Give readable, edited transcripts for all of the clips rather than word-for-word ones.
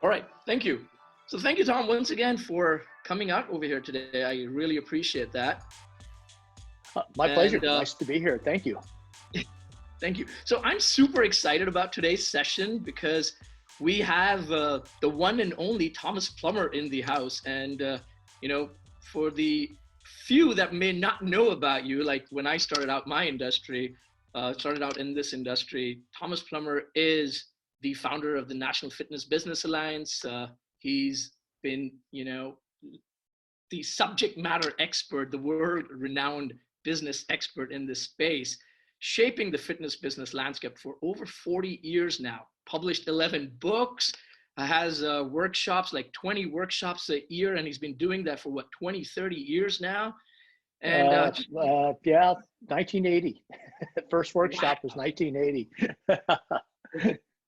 All right, thank you. So thank you, Tom, once again for coming out over here today. I really appreciate that. My pleasure. And Nice to be here. Thank you. thank you. So I'm super excited about today's session because we have the one and only Thomas Plummer in the house. And, for the few that may not know about you, like when I started out my industry, started out in this industry, Thomas Plummer is the founder of the National Fitness Business Alliance. He's been, the subject matter expert, the world renowned business expert in this space, shaping the fitness business landscape for over 40 years now, published 11 books, has workshops, like 20 workshops a year, and he's been doing that for what, 20, 30 years now. And yeah, 1980. First workshop wow. was 1980.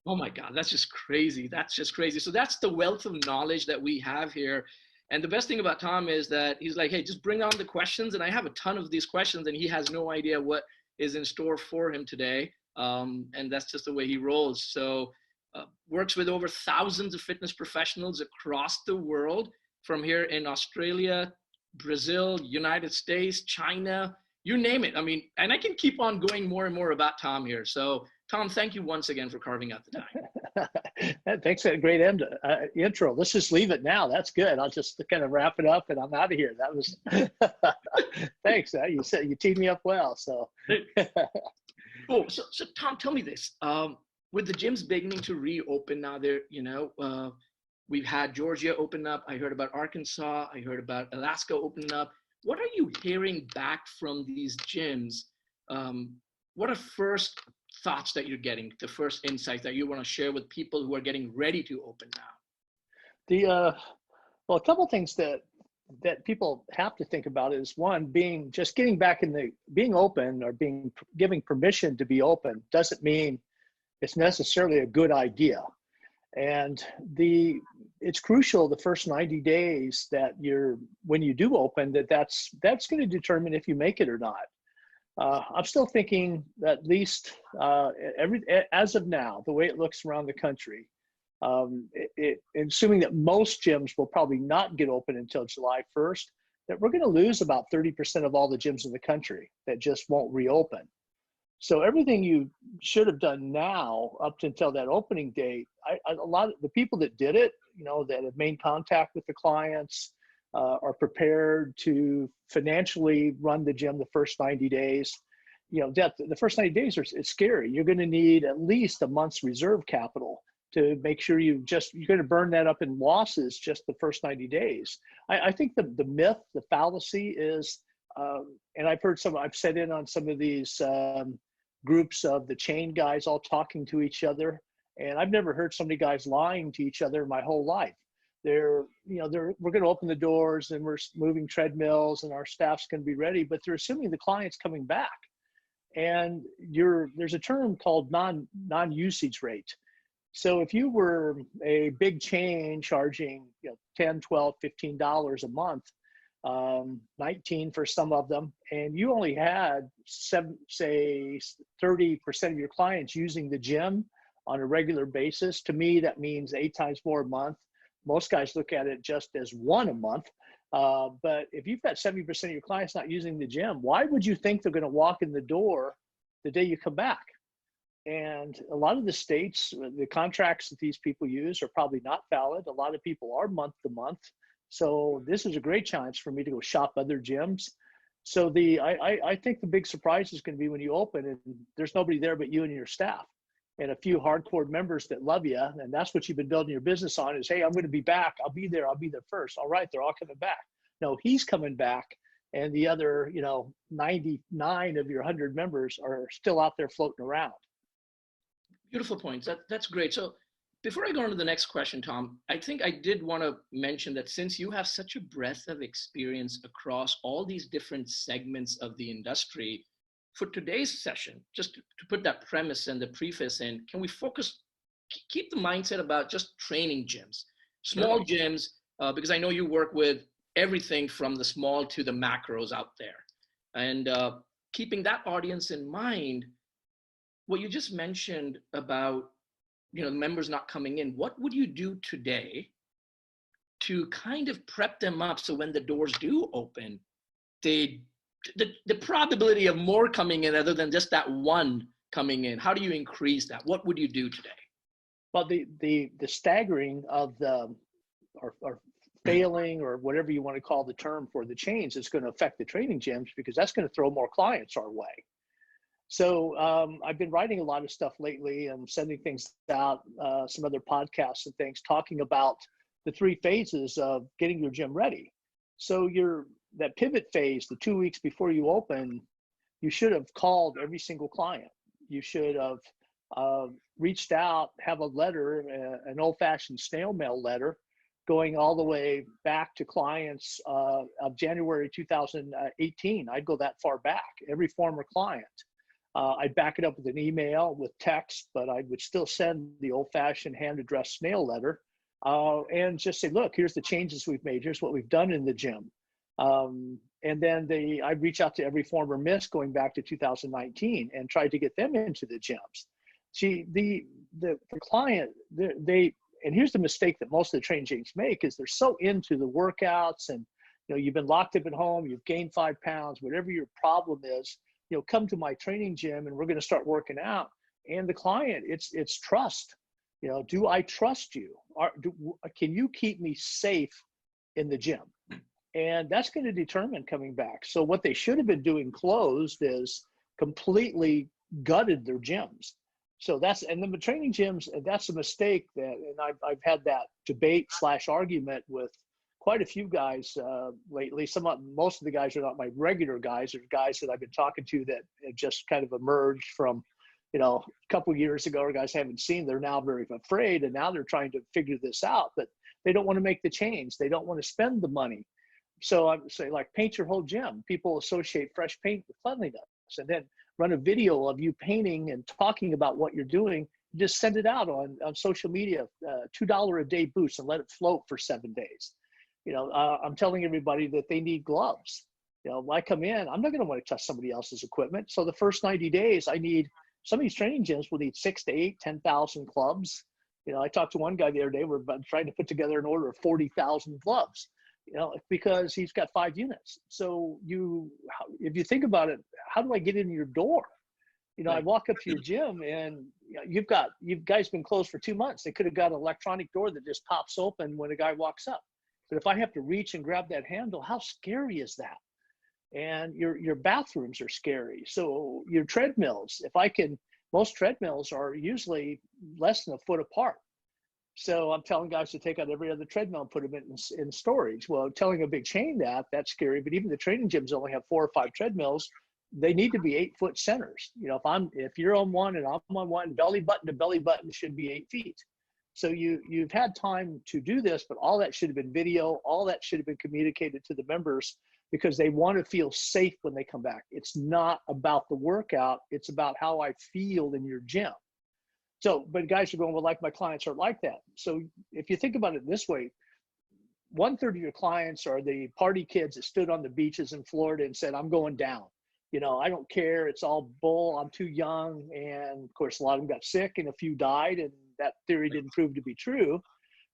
Oh my God, that's just crazy. That's just crazy. So that's the wealth of knowledge that we have here. And the best thing about Tom is that he's like, hey, just bring on the questions. And I have a ton of these questions and he has no idea what is in store for him today. And that's just the way he rolls. So works with over thousands of fitness professionals across the world, from here in Australia, Brazil, United States, China, you name it. I mean, and I can keep on going more and more about Tom here. So Tom, thank you once again for carving out the time. Thanks for that great intro. Let's just leave it now. That's good. I'll just kind of wrap it up and I'm out of here. That was, thanks. You said you teed me up well. So, so Tom, tell me this. With the gyms beginning to reopen now, we've had Georgia open up. I heard about Arkansas. I heard about Alaska opening up. What are you hearing back from these gyms? What are first thoughts that you're getting, the first insights that you want to share with people who are getting ready to open now? Well, a couple of things that people have to think about is, one, getting back being open, or giving permission to be open doesn't mean it's necessarily a good idea. And it's crucial the first 90 days that when you do open, that's going to determine if you make it or not. I'm still thinking that at least as of now, the way it looks around the country, assuming that most gyms will probably not get open until July 1st, that we're going to lose about 30% of all the gyms in the country that just won't reopen. So everything you should have done now up until that opening date, a lot of the people that did it, that have made contact with the clients, are prepared to financially run the gym the first 90 days. The first 90 days it's scary. You're going to need at least a month's reserve capital to make sure you're going to burn that up in losses just the first 90 days. I think the myth, the fallacy is, and I've sat in on some of these groups of the chain guys all talking to each other, and I've never heard so many guys lying to each other in my whole life. We're going to open the doors and we're moving treadmills and our staff's going to be ready, but they're assuming the client's coming back. And there's a term called non-usage rate. So if you were a big chain charging $10, $12, $15 a month, 19 for some of them, and you only had 30% of your clients using the gym on a regular basis, to me that means 8 times more a month. Most guys look at it just as one a month. But if you've got 70% of your clients not using the gym, why would you think they're going to walk in the door the day you come back? And a lot of the states, the contracts that these people use are probably not valid. A lot of people are month to month. So this is a great chance for me to go shop other gyms. So I think the big surprise is going to be when you open and there's nobody there but you and your staff, and a few hardcore members that love you. And that's what you've been building your business on is, hey, I'm going to be back. I'll be there first. All right, they're all coming back. No, he's coming back. And the other, 99 of your 100 members are still out there floating around. Beautiful points. That's great. So before I go on to the next question, Tom, I think I did want to mention that since you have such a breadth of experience across all these different segments of the industry, for today's session, just to put that premise and the preface in, can we keep the mindset about just training gyms, small gyms, because I know you work with everything from the small to the macros out there. And keeping that audience in mind, what you just mentioned about members not coming in, what would you do today to kind of prep them up so when the doors do open, the probability of more coming in other than just that one coming in, how do you increase that? What would you do today? Well, the staggering of the or failing, or whatever you want to call the term for the change, is going to affect the training gyms, because that's going to throw more clients our way. So I've been writing a lot of stuff lately and sending things out, some other podcasts and things, talking about the 3 phases of getting your gym ready. So that pivot phase, the 2 weeks before you open, you should have called every single client. You should have reached out, have a letter, an old-fashioned snail mail letter, going all the way back to clients of January 2018. I'd go that far back, every former client. I'd back it up with an email, with text, but I would still send the old-fashioned hand-addressed snail letter, and just say, look, here's the changes we've made. Here's what we've done in the gym. And then I'd reach out to every former miss going back to 2019 and try to get them into the gyms. See, the client, and here's the mistake that most of the training gyms make, is they're so into the workouts, and you've been locked up at home, you've gained 5 pounds, whatever your problem is, come to my training gym and we're going to start working out. And the client, it's trust. Do I trust you? Can you keep me safe in the gym? And that's going to determine coming back. So what they should have been doing closed is completely gutted their gyms. So and then the training gyms, that's a mistake and I've had that debate / argument with quite a few guys lately. Most of the guys are not my regular guys. They're guys that I've been talking to that have just kind of emerged from, a couple of years ago, or guys I haven't seen. They're now very afraid, and now they're trying to figure this out, but they don't want to make the change. They don't want to spend the money. So I would say, like, paint your whole gym. People associate fresh paint with cleanliness, and then run a video of you painting and talking about what you're doing. Just send it out on social media, $2 a day boost, and let it float for 7 days. I'm telling everybody that they need gloves. When I come in, I'm not going to want to touch somebody else's equipment. So the first 90 days, some of these training gyms will need 6 to 8, 10,000 clubs. I talked to one guy the other day. We're trying to put together an order of 40,000 gloves, because he's got 5 units. So if you think about it, how do I get in your door? I walk up to your gym and you guys been closed for 2 months. They could have got an electronic door that just pops open when a guy walks up. But if I have to reach and grab that handle, how scary is that? And your bathrooms are scary. So your treadmills, most treadmills are usually less than a foot apart. So I'm telling guys to take out every other treadmill and put them in storage. Well, telling a big chain that's scary. But even the training gyms only have 4 or 5 treadmills. They need to be 8-foot centers. If you're on one and I'm on one, belly button to belly button should be 8 feet. So you've had time to do this, but all that should have been video. All that should have been communicated to the members, because they want to feel safe when they come back. It's not about the workout. It's about how I feel in your gym. So, but guys are going, well, like, my clients are like that. So if you think about it this way, 1/3 of your clients are the party kids that stood on the beaches in Florida and said, I'm going down. I don't care. It's all bull. I'm too young. And of course, a lot of them got sick and a few died, and that theory didn't prove to be true.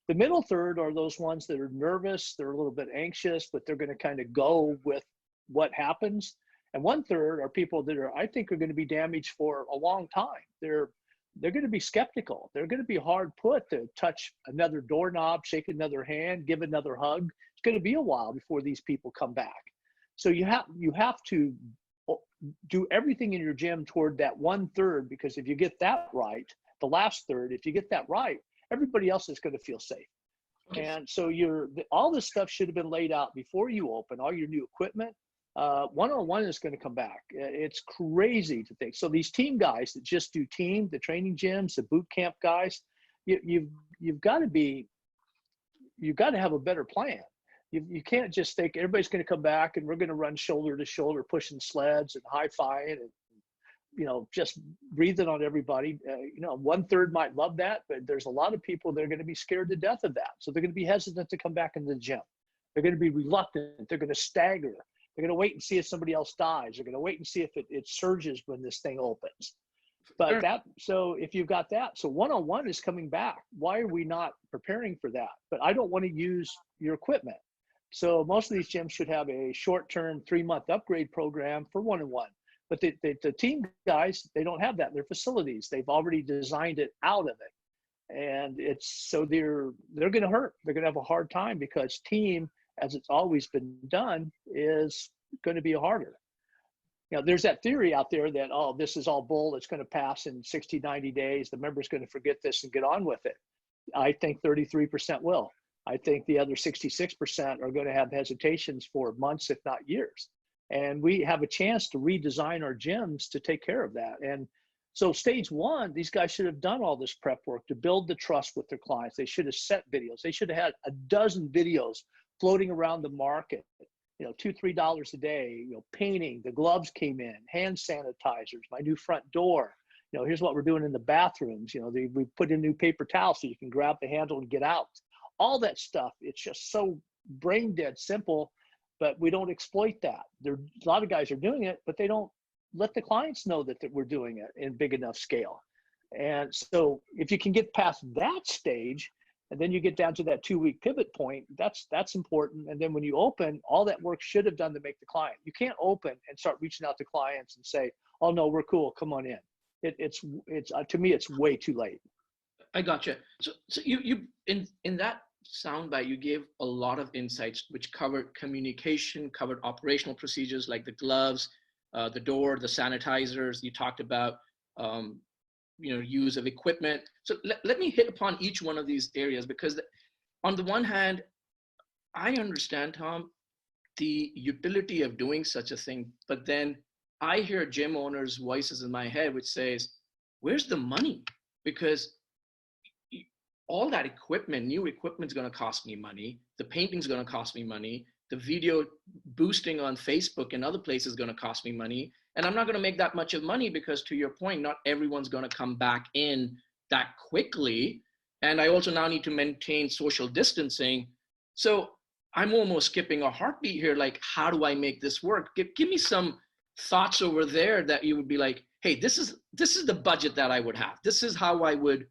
The middle third are those ones that are nervous. They're a little bit anxious, but they're going to kind of go with what happens. And 1/3 are people that I think are going to be damaged for a long time. They're going to be skeptical. They're going to be hard put to touch another doorknob, shake another hand, give another hug. It's going to be a while before these people come back. So you have to do everything in your gym toward that 1/3, because if you get that right, the last third, if you get that right, everybody else is going to feel safe. Okay. And so all this stuff should have been laid out before you open, all your new equipment. One-on-one is going to come back. It's crazy to think. So these team guys that just do the training gyms, the boot camp guys, you've got to have a better plan. You can't just think everybody's going to come back and we're going to run shoulder to shoulder, pushing sleds and high-fiving and, just breathing on everybody. 1/3 might love that, but there's a lot of people that are going to be scared to death of that. So they're going to be hesitant to come back into the gym. They're going to be reluctant. They're going to stagger. They're going to wait and see if somebody else dies. They're going to wait and see if it surges when this thing opens. But so if you've got that, so one-on-one is coming back. Why are we not preparing for that? But I don't want to use your equipment. So most of these gyms should have a short-term 3-month upgrade program for one-on-one. But the team guys, they don't have that in their facilities. They've already designed it out of it. And it's so they're going to hurt. They're going to have a hard time because team, as it's always been done, is going to be harder. There's that theory out there that, oh, this is all bull. It's going to pass in 60, 90 days. The member's going to forget this and get on with it. I think 33% will. I think the other 66% are going to have hesitations for months, if not years. And we have a chance to redesign our gyms to take care of that. And so stage one, these guys should have done all this prep work to build the trust with their clients. They should have set videos. They should have had a dozen videos floating around the market, $2, $3 a day, painting, the gloves came in, hand sanitizers, my new front door, here's what we're doing in the bathrooms. We put in new paper towels so you can grab the handle and get out. All that stuff, it's just so brain dead simple, but we don't exploit that. A lot of guys are doing it, but they don't let the clients know that we're doing it in big enough scale. And so if you can get past that stage, and then you get down to that 2-week pivot point, that's important. And then when you open, all that work should have done to make the client. You can't open and start reaching out to clients and say, oh no, we're cool, come on in. It's to me, it's way too late. I gotcha. So you in that soundbite, you gave a lot of insights which covered communication, covered operational procedures like the gloves, the door, the sanitizers. You talked about use of equipment. So let me hit upon each one of these areas, because on the one hand, I understand, Tom, the utility of doing such a thing, but then I hear gym owners' voices in my head which says, where's the money? Because all that equipment, new equipment is going to cost me money. The painting is going to cost me money. The video boosting on Facebook and other places is going to cost me money. And I'm not going to make that much of money because, to your point, not everyone's going to come back in that quickly. And I also now need to maintain social distancing. So I'm almost skipping a heartbeat here. Like, how do I make this work? Give me some thoughts over there that you would be like, hey, this is the budget that I would have. This is how I would,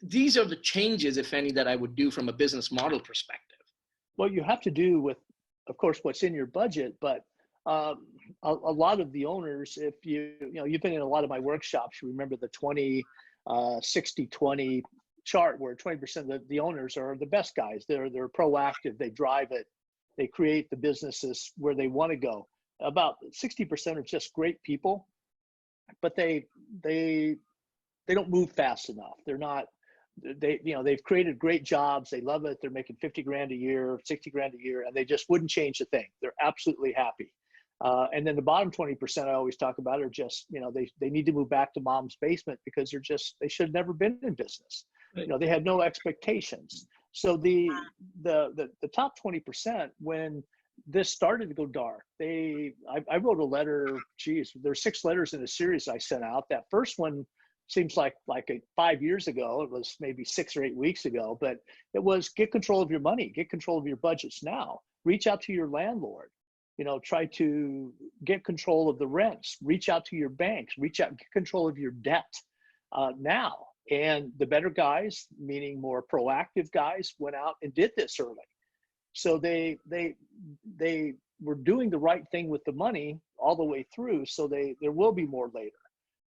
these are the changes, if any, that I would do from a business model perspective. Well, you have to do with, of course, what's in your budget, but a lot of the owners, if you've been in a lot of my workshops, you remember the 20, 60, 20 chart where 20% of the owners are the best guys. They're proactive, they drive it, they create the businesses where they want to go. About 60% are just great people, but they don't move fast enough. They're not, they've created great jobs. They love it. They're making 50 grand a year, 60 grand a year, and they just wouldn't change a thing. They're absolutely happy. And then the bottom 20% I always talk about are just, they need to move back to mom's basement because they should have never been in business. Right. They had no expectations. So the top 20%, when this started to go dark, I wrote a letter, there's 6 letters in a series I sent out. That first one seems like 5 years ago. It was maybe 6 or 8 weeks ago, but it was get control of your money, get control of your budgets now. Reach out to your landlord, try to get control of the rents, reach out to your banks, get control of your debt now. And the better guys, meaning more proactive guys, went out and did this early. So they were doing the right thing with the money all the way through. So there will be more later.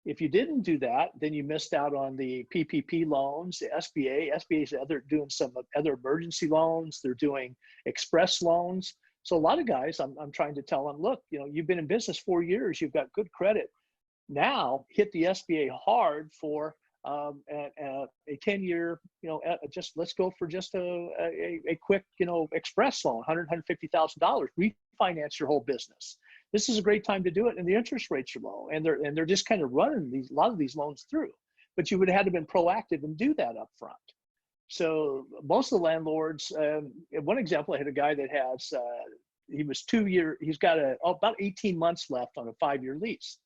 If you didn't do that, then you missed out on the PPP loans, the SBA. SBA is doing some other emergency loans. They're doing express loans. So a lot of guys, I'm trying to tell them, look, you've been in business 4 years. You've got good credit. Now hit the SBA hard for a 10-year, just let's go for just a quick, express loan, $150,000, refinance your whole business. This is a great time to do it, and the interest rates are low, and they're just kind of running a lot of these loans through. But you would have had to been proactive and do that up front. So most of the landlords, one example, I had a guy that has, he's got about 18 months left on a 5-year lease.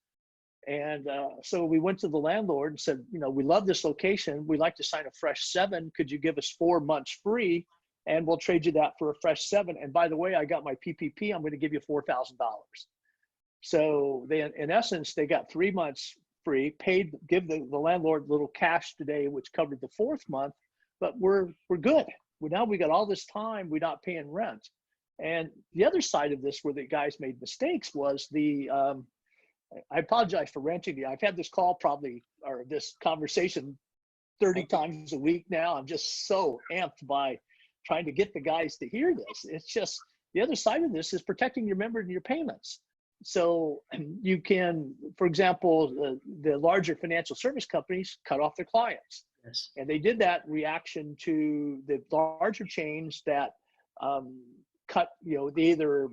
And so we went to the landlord and said, we love this location. We'd like to sign a fresh 7. Could you give us 4 months free? And we'll trade you that for a fresh 7. And by the way, I got my PPP. I'm going to give you $4,000. So in essence, they got 3 months free, give the landlord a little cash today, which covered the fourth month, but we're good. Now we got all this time, we're not paying rent. And the other side of this where the guys made mistakes was I apologize for ranting you. I've had this call or this conversation 30 times a week now. I'm just so amped by trying to get the guys to hear this. It's just, the other side of this is protecting your members and your payments. So you can, for example, the larger financial service companies cut off their clients. Yes. And they did that in reaction to the larger chains that they either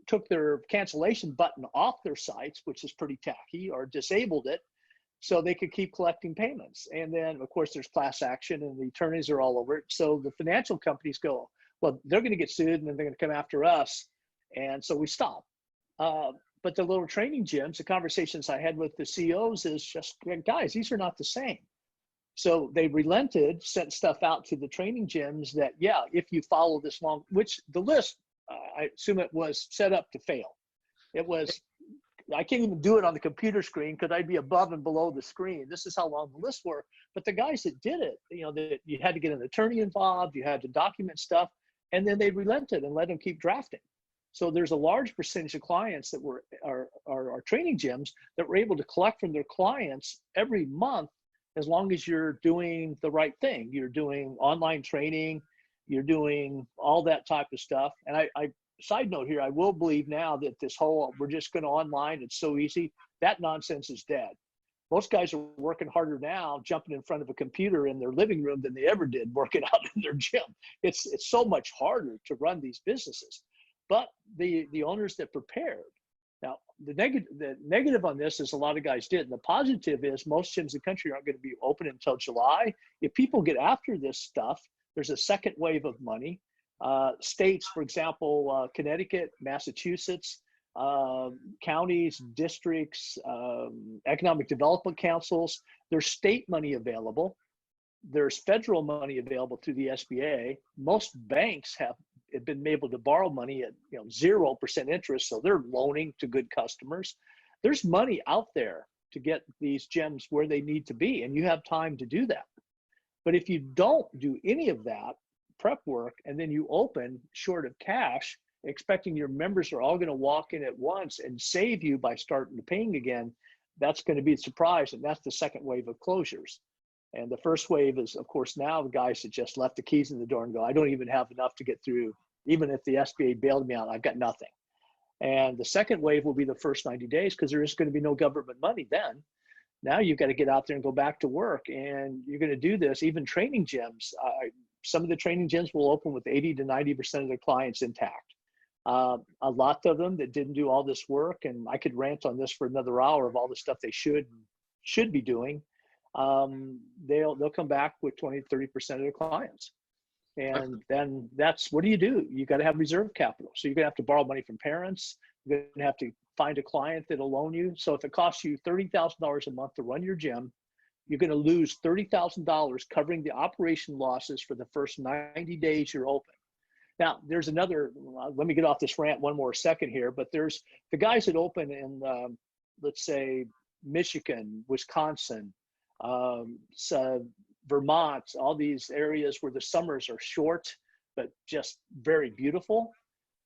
took their cancellation button off their sites, which is pretty tacky, or disabled it so they could keep collecting payments. And then, of course, there's class action and the attorneys are all over it. So the financial companies go, well, they're going to get sued and then they're going to come after us. And so we stop. But the little training gyms, the conversations I had with the CEOs is just, guys, these are not the same. So they relented, sent stuff out to the training gyms that, yeah, if you follow this long, which the list, I assume it was set up to fail. It was, I can't even do it on the computer screen because I'd be above and below the screen. This is how long the lists were. But the guys that did it, that you had to get an attorney involved, you had to document stuff, and then they relented and let them keep drafting. So there's a large percentage of clients that are training gyms that were able to collect from their clients every month, as long as you're doing the right thing. You're doing online training, you're doing all that type of stuff. And I side note here, I will believe now that this whole, we're just going to online, it's so easy, that nonsense is dead. Most guys are working harder now, jumping in front of a computer in their living room than they ever did working out in their gym. It's so much harder to run these businesses. But the owners that prepared, now the negative on this is a lot of guys did. And the positive is most gyms in the country aren't going to be open until July. If people get after this stuff, there's a second wave of money. States, for example, Connecticut, Massachusetts, counties, districts, economic development councils, there's state money available. There's federal money available through the SBA. Most banks have been able to borrow money at 0% interest, so they're loaning to good customers. There's money out there to get these gyms where they need to be, and you have time to do that. But if you don't do any of that prep work and then you open short of cash, expecting your members are all going to walk in at once and save you by starting paying again, that's going to be a surprise. And that's the second wave of closures. And the first wave is, of course, now the guys that just left the keys in the door and go, I don't even have enough to get through. Even if the SBA bailed me out, I've got nothing. And the second wave will be the first 90 days because there is going to be no government money then. Now you've got to get out there and go back to work. And you're going to do this, even training gyms. Some of the training gyms will open with 80 to 90% of their clients intact. A lot of them that didn't do all this work, and I could rant on this for another hour of all the stuff they should be doing. They'll come back with 20, 30% of their clients. And then that's, what do? You got to have reserve capital. So you're going to have to borrow money from parents. You're going to have to find a client that'll loan you. So if it costs you $30,000 a month to run your gym, you're going to lose $30,000 covering the operation losses for the first 90 days you're open. Now, there's another, let me get off this rant one more second here, but there's the guys that open in, let's say, Michigan, Wisconsin, Vermont, all these areas where the summers are short, but just very beautiful.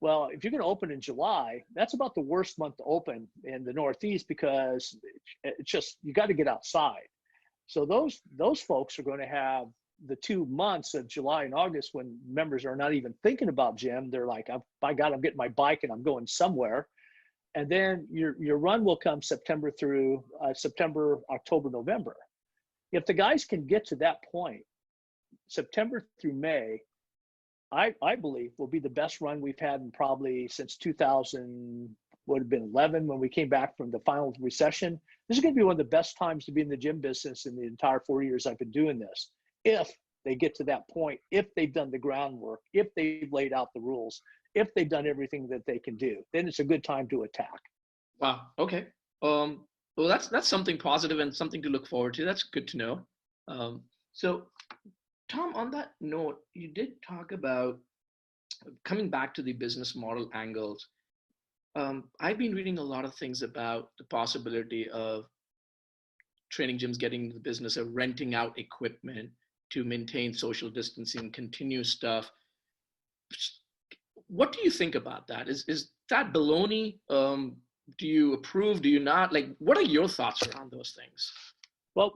Well, if you're going to open in July, that's about the worst month to open in the Northeast because it's just, you got to get outside. So those folks are going to have the 2 months of July and August when members are not even thinking about gym. They're like, by God, I'm getting my bike and I'm going somewhere. And then your run will come September, October, November. If the guys can get to that point, September through May, I believe will be the best run we've had in probably since 2000, would have been 11 when we came back from the final recession. This is going to be one of the best times to be in the gym business in the entire 4 years I've been doing this. If they get to that point, if they've done the groundwork, if they've laid out the rules, if they've done everything that they can do, then it's a good time to attack. Wow. Okay. Well, that's something positive and something to look forward to. That's good to know. So, Tom, on that note, you did talk about coming back to the business model angles. I've been reading a lot of things about the possibility of training gyms getting into the business of renting out equipment to maintain social distancing, continue stuff. What do you think about that? Is that baloney? Do you approve? Do you not? Like, what are your thoughts around those things? Well,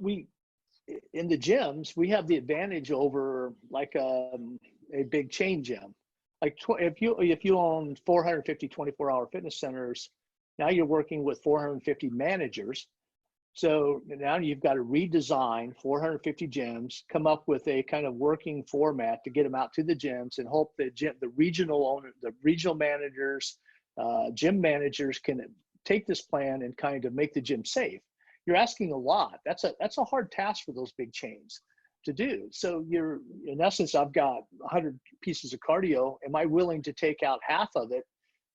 in the gyms, we have the advantage over like a big chain gym. Like if you own 450 24-hour fitness centers, now you're working with 450 managers. So now you've got to redesign 450 gyms, come up with a kind of working format to get them out to the gyms, and hope that the regional owner, the regional managers, gym managers can take this plan and kind of make the gym safe. You're asking a lot. That's a hard task for those big chains to do. So you're, in essence, I've got 100 pieces of cardio. Am I willing to take out half of it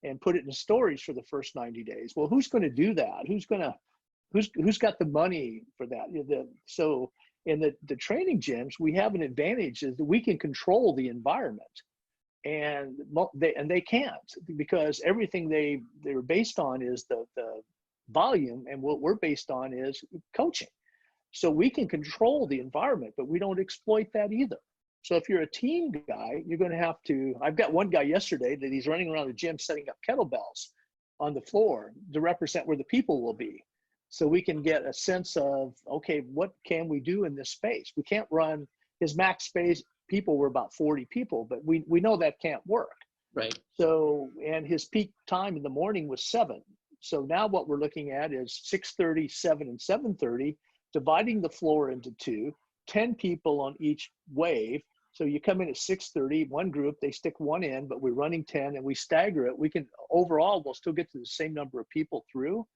and put it in storage for the first 90 days? Well, who's going to do that? Who's got the money for that? So in the training gyms, we have an advantage is that we can control the environment, and they can't, because everything they're based on is the volume, and what we're based on is coaching. So we can control the environment, but we don't exploit that either. So if you're a team guy, you're going to have to. I've got one guy yesterday that he's running around the gym setting up kettlebells on the floor to represent where the people will be. So we can get a sense of, okay, what can we do in this space? We can't run his max space. People were about 40 people, but we know that can't work. Right. So, and his peak time in the morning was 7. So now what we're looking at is 6:30, 7, and 7:30, dividing the floor into 2, 10 people on each wave. So you come in at 6:30, one group, they stick one in, but we're running 10 and we stagger it. We can, overall, we'll still get to the same number of people through,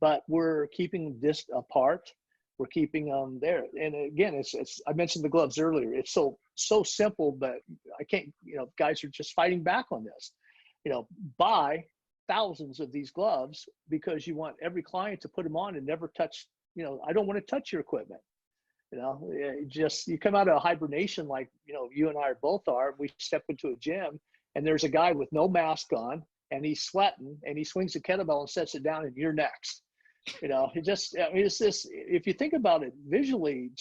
but we're keeping this apart. We're keeping them there. And again, it's I mentioned the gloves earlier. It's so simple, but I can't, guys are just fighting back on this. Buy thousands of these gloves because you want every client to put them on and never touch. I don't want to touch your equipment. You come out of hibernation like, you and I both are. We step into a gym and there's a guy with no mask on and he's sweating and he swings a kettlebell and sets it down and you're next. It's this, if you think about it visually,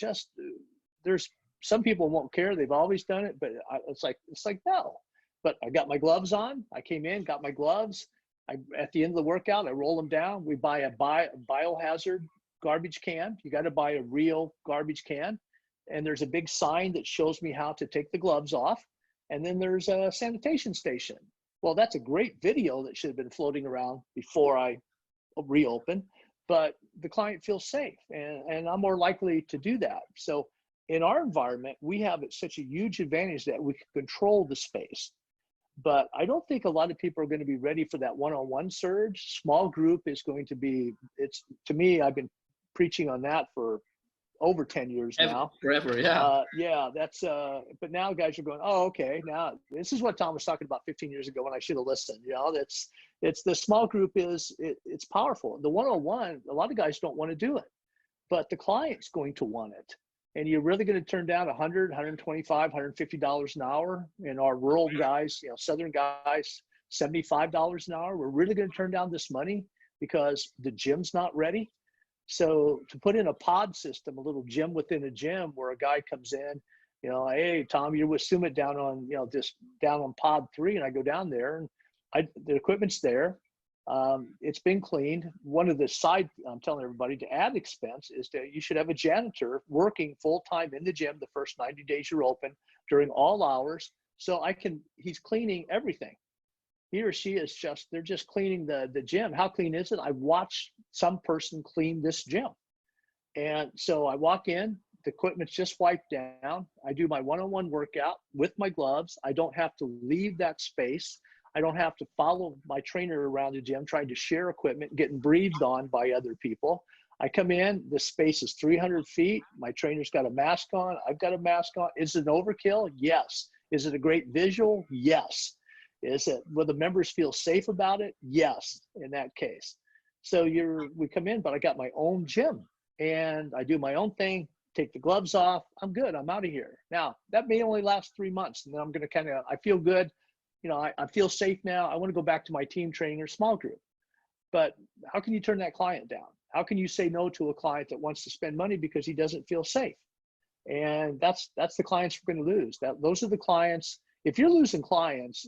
there's some people won't care. They've always done it, but it's like, no, but I got my gloves on. I came in, got my gloves. At the end of the workout, I roll them down. We buy a biohazard garbage can. You got to buy a real garbage can. And there's a big sign that shows me how to take the gloves off. And then there's a sanitation station. Well, that's a great video that should have been floating around before I reopen, but the client feels safe and I'm more likely to do that. So in our environment, we have such a huge advantage that we can control the space. But I don't think a lot of people are going to be ready for that one-on-one surge. Small group is going to be, to me, I've been preaching on that for over 10 years now. Forever, yeah. That's, but now guys are going, oh, okay. Now this is what Tom was talking about 15 years ago when I should have listened. It's the small group it's powerful. The one-on-one, a lot of guys don't want to do it, but the client's going to want it. And you're really going to turn down $100, $125, $150 an hour. And our rural guys, Southern guys, $75 an hour. We're really going to turn down this money because the gym's not ready. So to put in a pod system, a little gym within a gym where a guy comes in, hey, Tom, you're with Summit down on, just down on pod 3. And I go down there and the equipment's there. It's been cleaned. One of the side, I'm telling everybody, to add expense is that you should have a janitor working full time in the gym the first 90 days you're open during all hours. So he's cleaning everything. He or she they're just cleaning the gym. How clean is it? I watched some person clean this gym. And so I walk in, the equipment's just wiped down. I do my one-on-one workout with my gloves. I don't have to leave that space. I don't have to follow my trainer around the gym trying to share equipment, getting breathed on by other people. I come in, the space is 300 feet. My trainer's got a mask on. I've got a mask on. Is it an overkill? Yes. Is it a great visual? Yes. Will the members feel safe about it? Yes, in that case. So we come in, but I got my own gym and I do my own thing, take the gloves off. I'm good. I'm out of here. Now, that may only last 3 months. And then I'm going to I feel good. I feel safe now. I want to go back to my team training or small group. But how can you turn that client down? How can you say no to a client that wants to spend money because he doesn't feel safe? And that's the clients we're going to lose. Those are the clients. If you're losing clients,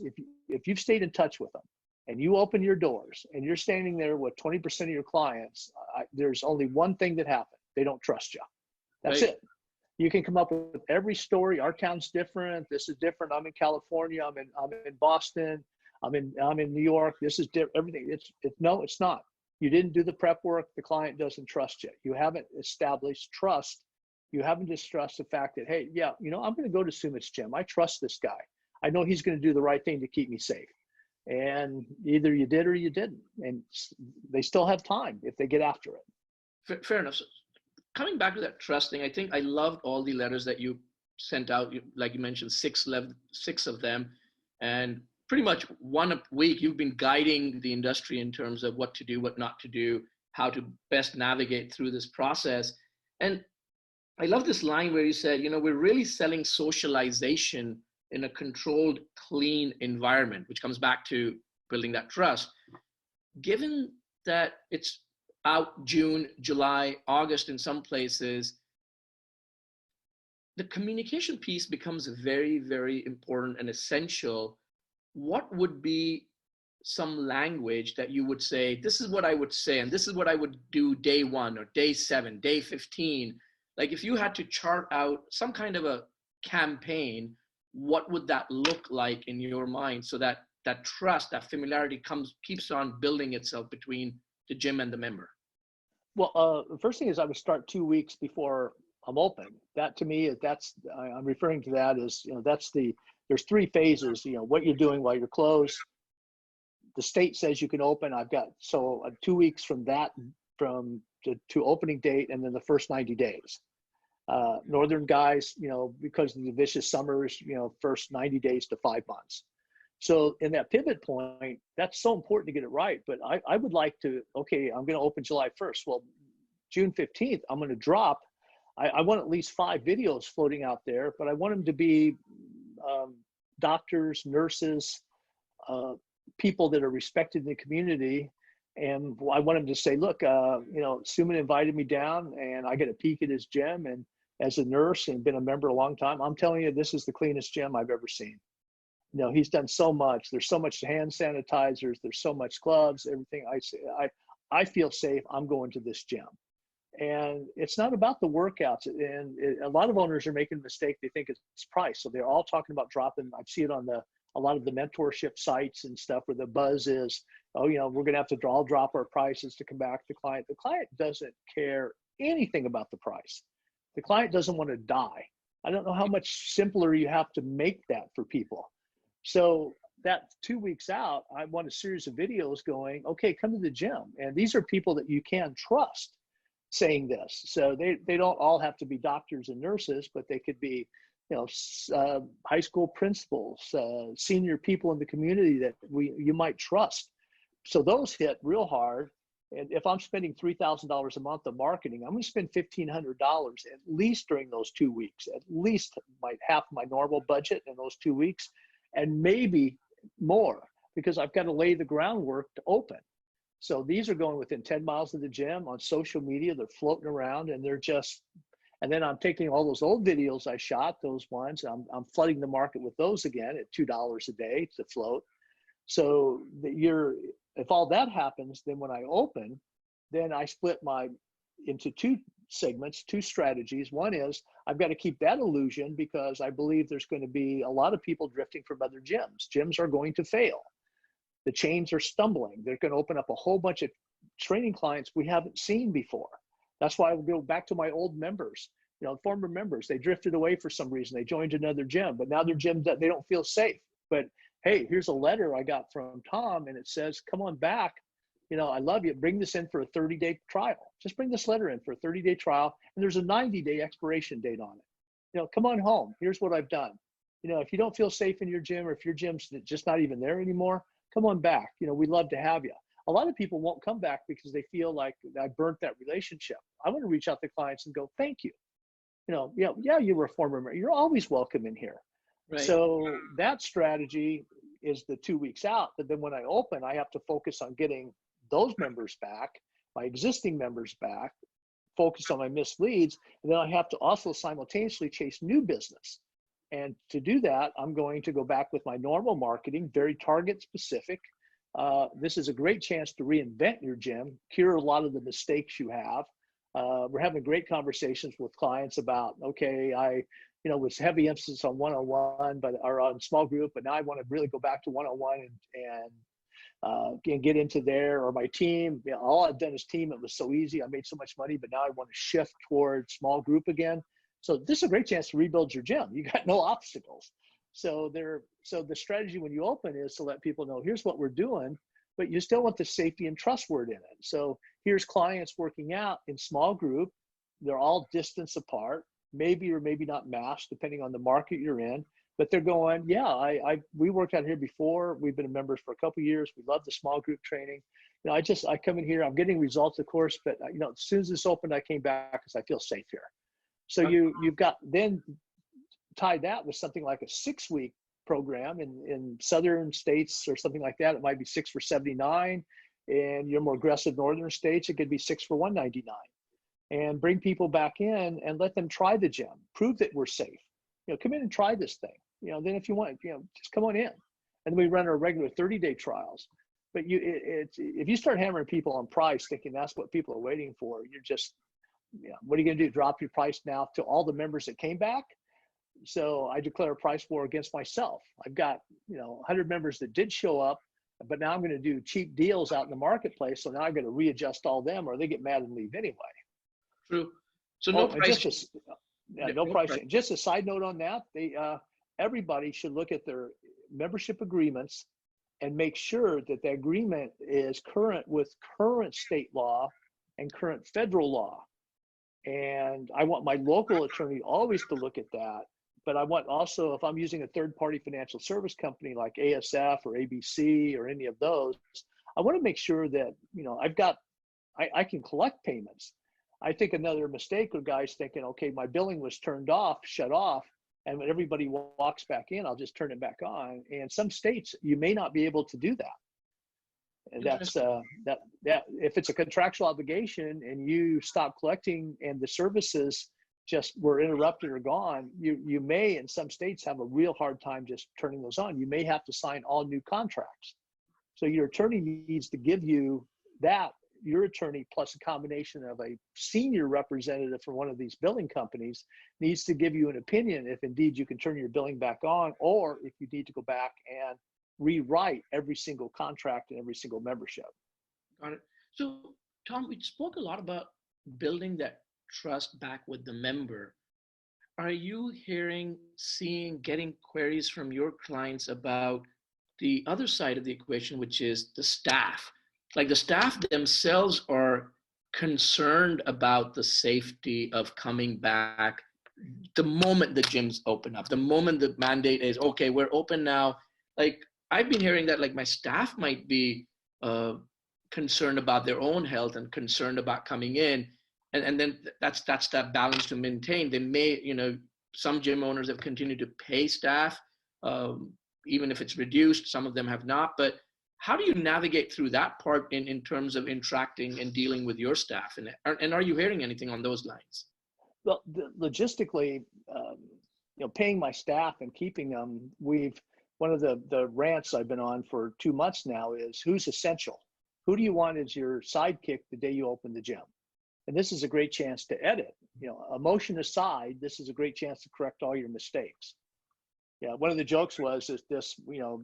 if you've stayed in touch with them and you open your doors and you're standing there with 20% of your clients, there's only one thing that happened. They don't trust you. That's Right. it. You can come up with every story. Our town's different. This is different. I'm in California. I'm in Boston. I'm in New York. This is different. Everything. No, it's not. You didn't do the prep work. The client doesn't trust you. You haven't established trust. You haven't distrust the fact that, hey, yeah, I'm going to go to Sumit's gym. I trust this guy. I know he's going to do the right thing to keep me safe. And either you did or you didn't. And they still have time if they get after it. Fair enough. So coming back to that trust thing, I think I loved all the letters that you sent out. Like you mentioned, six of them. And pretty much one a week, you've been guiding the industry in terms of what to do, what not to do, how to best navigate through this process. And I love this line where you said, we're really selling socialization in a controlled, clean environment, which comes back to building that trust. Given that it's out June, July, August in some places, the communication piece becomes very, very important and essential. What would be some language that you would say, this is what I would say, and this is what I would do day 1 or day 7, day 15? Like if you had to chart out some kind of a campaign, what would that look like in your mind so that that trust, that familiarity keeps on building itself between the gym and the member? Well, the first thing is I would start 2 weeks before I'm open. That to me, I'm referring to that as, there's 3 phases, what you're doing while you're closed. The state says you can open. I've got 2 weeks from that, to opening date, and then the first 90 days. Northern guys, because of the vicious summers, first 90 days to 5 months. So in that pivot point, that's so important to get it right. But I would like to, okay, I'm going to open July 1st. Well, June 15th, I'm going to drop. I want at least 5 videos floating out there, but I want them to be doctors, nurses, people that are respected in the community. And I want them to say, look, Sumit invited me down and I get a peek at his gym. And as a nurse and been a member a long time, I'm telling you, this is the cleanest gym I've ever seen. He's done so much. There's so much hand sanitizers. There's so much gloves, everything. I feel safe. I'm going to this gym. And it's not about the workouts. And a lot of owners are making a mistake. They think it's price. So they're all talking about dropping. I see it on a lot of the mentorship sites and stuff where the buzz is, we're going to have to all drop our prices to come back to the client. The client doesn't care anything about the price. The client doesn't want to die. I don't know how much simpler you have to make that for people. So that 2 weeks out, I want a series of videos going, okay, come to the gym. And these are people that you can trust saying this. So they don't all have to be doctors and nurses, but they could be, high school principals, senior people in the community that you might trust. So those hit real hard. And if I'm spending $3,000 a month on marketing, I'm going to spend $1,500 at least during those 2 weeks, at least half my normal budget in those 2 weeks, and maybe more, because I've got to lay the groundwork to open. So these are going within 10 miles of the gym on social media. They're floating around and and then I'm taking all those old videos I shot, those ones, I'm flooding the market with those again at $2 a day to float. So if all that happens, then when I open, then I split into 2 segments, 2 strategies. One is I've got to keep that illusion because I believe there's going to be a lot of people drifting from other gyms. Gyms are going to fail. The chains are stumbling. They're going to open up a whole bunch of training clients we haven't seen before. That's why I will go back to my old members, former members. They drifted away for some reason. They joined another gym, but now their gym, they don't feel safe. But hey, here's a letter I got from Tom, and it says, come on back. I love you. Bring this in for a 30-day trial. Just bring this letter in for a 30-day trial, and there's a 90-day expiration date on it. Come on home. Here's what I've done. If you don't feel safe in your gym, or if your gym's just not even there anymore, come on back. We'd love to have you. A lot of people won't come back because they feel like I burnt that relationship. I want to reach out to clients and go, thank you. You were a former member. You're always welcome in here. Right. So that strategy is the 2 weeks out. But then when I open, I have to focus on getting those members back my existing members back, focus on my missed leads, and then I have to also simultaneously chase new business. And to do that, I'm going to go back with my normal marketing, very target specific. This is a great chance to reinvent your gym, cure a lot of the mistakes you have. We're having great conversations with clients about, okay, I was heavy emphasis on one-on-one, or on small group, but now I want to really go back to one-on-one and get into there, or my team. All I've done is team. It was so easy. I made so much money, but now I want to shift towards small group again. So this is a great chance to rebuild your gym. You got no obstacles. So the strategy when you open is to let people know, here's what we're doing, but you still want the safety and trust word in it. So here's clients working out in small group. They're all distance apart, maybe or maybe not masked, depending on the market you're in. But they're going, yeah, we worked out here before. We've been members for a couple of years. We love the small group training. I come in here. I'm getting results, of course, but as soon as this opened, I came back because I feel safe here. So you've got then tie that with something like a 6-week program in southern states or something like that. It might be 6 for $79, and your more aggressive northern states, it could be 6 for $199. And bring people back in and let them try the gym, prove that we're safe. Come in and try this thing. Then if you want, just come on in. And then we run our regular 30-day trials. But if you start hammering people on price, thinking that's what people are waiting for, you're just, what are you going to do? Drop your price now to all the members that came back? So I declare a price war against myself. I've got 100 members that did show up, but now I'm going to do cheap deals out in the marketplace. So now I've got to readjust all them, or they get mad and leave anyway. True. So no price. No pricing. Just a side note on that, everybody should look at their membership agreements and make sure that the agreement is current with current state law and current federal law. And I want my local attorney always to look at that. But I want also, if I'm using a third-party financial service company like ASF or ABC or any of those, I want to make sure that I can collect payments. I think another mistake of guys thinking, okay, my billing was turned off, shut off, and when everybody walks back in, I'll just turn it back on. And some states, you may not be able to do that. And that's that if it's a contractual obligation and you stop collecting and the services just were interrupted or gone, you may in some states have a real hard time just turning those on. You may have to sign all new contracts. So your attorney needs to give you that. Your attorney plus a combination of a senior representative from one of these billing companies needs to give you an opinion if indeed you can turn your billing back on, or if you need to go back and rewrite every single contract and every single membership. Got it. So Tom, we spoke a lot about building that trust back with the member. Are you hearing, seeing, getting queries from your clients about the other side of the equation, which is the staff? Like the staff themselves are concerned about the safety of coming back the moment the gyms open up, the moment the mandate is, okay, we're open now. Like I've been hearing that like my staff might be concerned about their own health and concerned about coming in. And then that's that balance to maintain. They may, some gym owners have continued to pay staff, even if it's reduced, some of them have not. But how do you navigate through that part in terms of interacting and dealing with your staff? And are you hearing anything on those lines? Well, logistically, paying my staff and keeping them, one of the rants I've been on for 2 months now is who's essential? Who do you want as your sidekick the day you open the gym? And this is a great chance to edit. Emotion aside, this is a great chance to correct all your mistakes. Yeah, one of the jokes was this,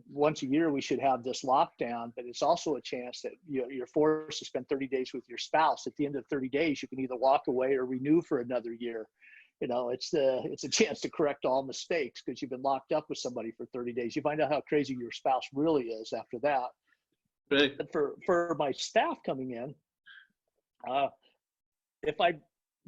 once a year we should have this lockdown, but it's also a chance that you're forced to spend 30 days with your spouse. At the end of 30 days, you can either walk away or renew for another year. It's a chance to correct all mistakes because you've been locked up with somebody for 30 days. You find out how crazy your spouse really is after that. Right. But for my staff coming in, if I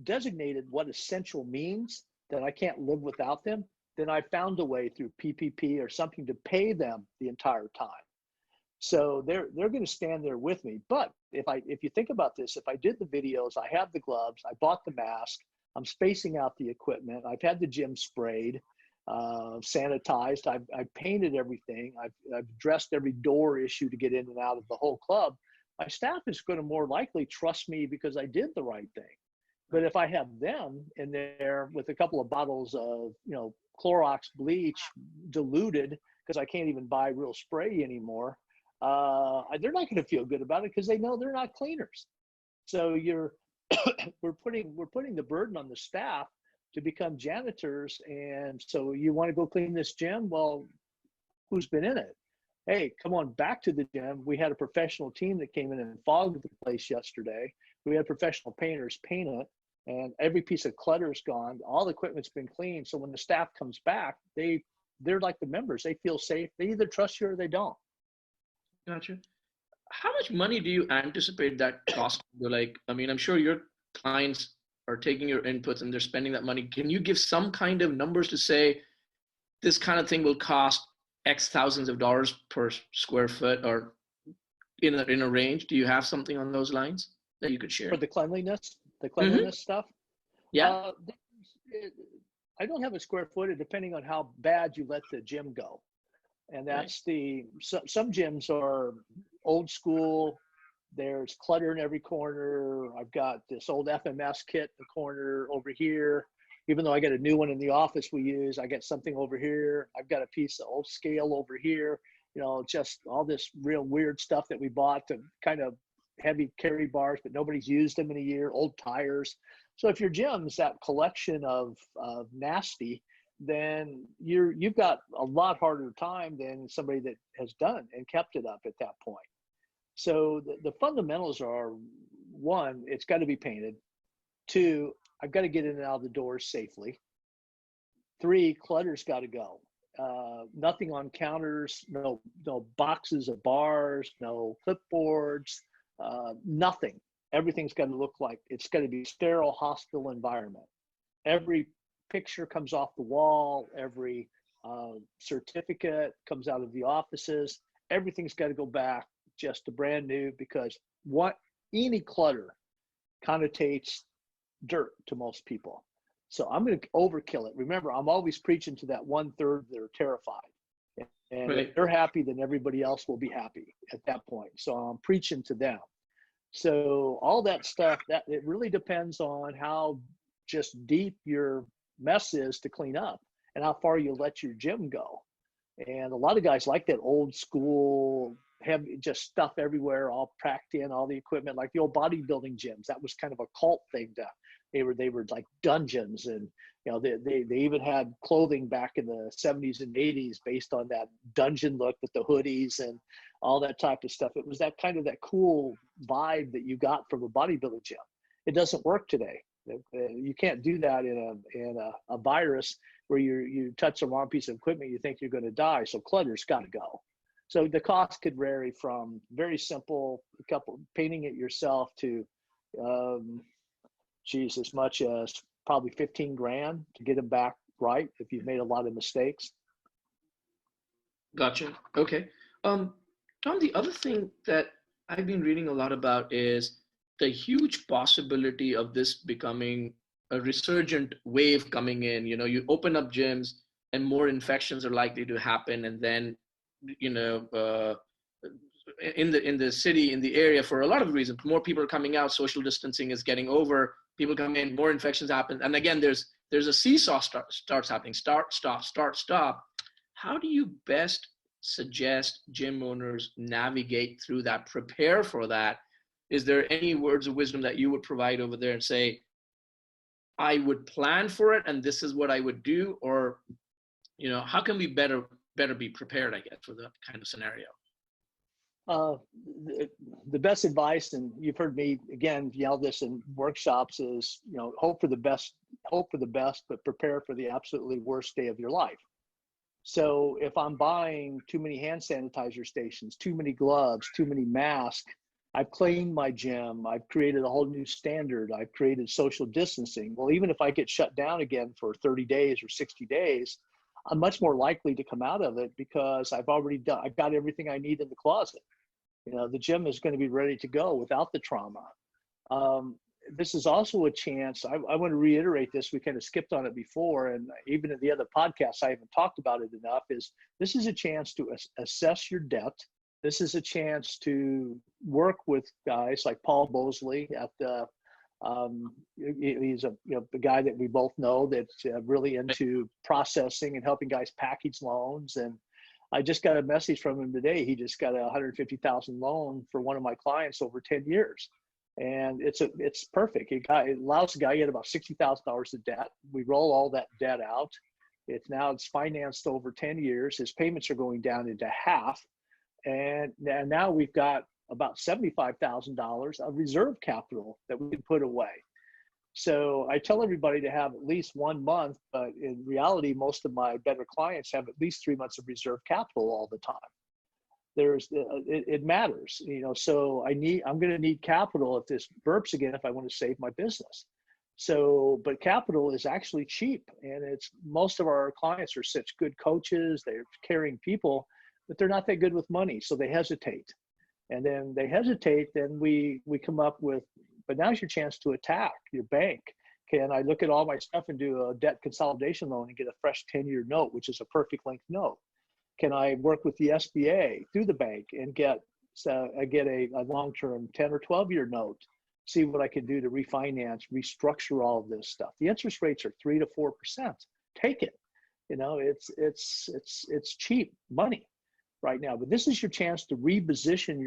designated what essential means, that I can't live without them, then I found a way through PPP or something to pay them the entire time. So they're going to stand there with me. But if you think about this, if I did the videos, I have the gloves, I bought the mask, I'm spacing out the equipment, I've had the gym sprayed, sanitized, I've painted everything, I've addressed every door issue to get in and out of the whole club. my staff is going to more likely trust me because I did the right thing. But if I have them in there with a couple of bottles of, Clorox bleach diluted, because I can't even buy real spray anymore, they're not going to feel good about it because they know they're not cleaners. So we're putting the burden on the staff to become janitors. And so you want to go clean this gym? Well, who's been in it? Hey, come on back to the gym. We had a professional team that came in and fogged the place yesterday. We had professional painters paint it, and every piece of clutter is gone. All the equipment's been cleaned. So when the staff comes back, they're like the members. They feel safe. They either trust you or they don't. Gotcha. How much money do you anticipate that cost? I'm sure your clients are taking your inputs and they're spending that money. Can you give some kind of numbers to say this kind of thing will cost X thousands of dollars per square foot, or in a range? Do you have something on those lines that you could share? For the cleanliness stuff? Yeah. I don't have a square footage depending on how bad you let the gym go. And that's some gyms are old school. There's clutter in every corner. I've got this old FMS kit in the corner over here. Even though I got a new one in the office we use, I got something over here. I've got a piece of old scale over here. Just all this real weird stuff that we bought to kind of heavy carry bars, but nobody's used them in a year, old tires. So if your gym's that collection of nasty, then you've got a lot harder time than somebody that has done and kept it up at that point. So the fundamentals are, one, it's got to be painted. Two, I've got to get in and out of the doors safely. Three, clutter's got to go. Nothing on counters, no boxes of bars, no clipboards, nothing. Everything's got to look like it's got to be sterile, hospital environment. Every picture comes off the wall. Every certificate comes out of the offices. Everything's got to go back just to brand new, because any clutter connotates dirt to most people. So I'm going to overkill it. Remember, I'm always preaching to that 1/3 that are terrified. And if they're happy, then everybody else will be happy at that point. So I'm preaching to them. So all that stuff, that it really depends on how just deep your mess is to clean up and how far you let your gym go. And a lot of guys like that old school, have just stuff everywhere, all packed in, all the equipment, like the old bodybuilding gyms. That was kind of a cult thing. They were like dungeons, and they even had clothing back in the 70s and 80s based on that dungeon look with the hoodies and all that type of stuff. It was that cool vibe that you got from a bodybuilding gym. It doesn't work today. You can't do that in a virus where you touch the wrong piece of equipment, you think you're going to die. So clutter's got to go. So the cost could vary from very simple, painting it yourself, to as much as probably 15 grand to get them back right if you've made a lot of mistakes. Gotcha. Okay. Tom, the other thing that I've been reading a lot about is the huge possibility of this becoming a resurgent wave coming in. You open up gyms and more infections are likely to happen. And then, in the city, in the area, for a lot of reasons, more people are coming out, social distancing is getting over, people come in, more infections happen. And again, there's a seesaw starts happening, start, stop. How do you best suggest gym owners navigate through that, prepare for that? Is there any words of wisdom that you would provide over there and say, I would plan for it and this is what I would do? Or, how can we better be prepared, I guess, for that kind of scenario? The best advice, and you've heard me again yell this in workshops, is hope for the best, but prepare for the absolutely worst day of your life. So if I'm buying too many hand sanitizer stations, too many gloves, too many masks, I've cleaned my gym, I've created a whole new standard, I've created social distancing. Well, even if I get shut down again for 30 days or 60 days, I'm much more likely to come out of it because I've got everything I need in the closet. The gym is going to be ready to go without the trauma. This is also a chance, I want to reiterate this, we kind of skipped on it before, and even in the other podcasts I haven't talked about it enough, is this is a chance to assess your debt, This is a chance to work with guys like Paul Bosley at the, he's a, the guy that we both know that's really into processing and helping guys package loans. And I just got a message from him today. He just got a 150,000 loan for one of my clients over 10 years. And it's perfect. It allows the guy to get about $60,000 of debt. We roll all that debt out. It's financed over 10 years. His payments are going down into half. And now we've got about $75,000 of reserve capital that we can put away. So I tell everybody to have at least 1 month, but in reality, most of my better clients have at least 3 months of reserve capital all the time. It matters, so I'm going to need capital if this burps again, if I want to save my business. So, but capital is actually cheap, and most of our clients are such good coaches, they're caring people, but they're not that good with money. So they hesitate, and then then we come up with, but now's your chance to attack your bank. Can I look at all my stuff and do a debt consolidation loan and get a fresh 10-year note, which is a perfect length note? Can I work with the SBA through the bank and get a long-term 10 or 12-year note? See what I can do to refinance, restructure all of this stuff. The interest rates are 3 to 4%. Take it. It's cheap money right now. But this is your chance to reposition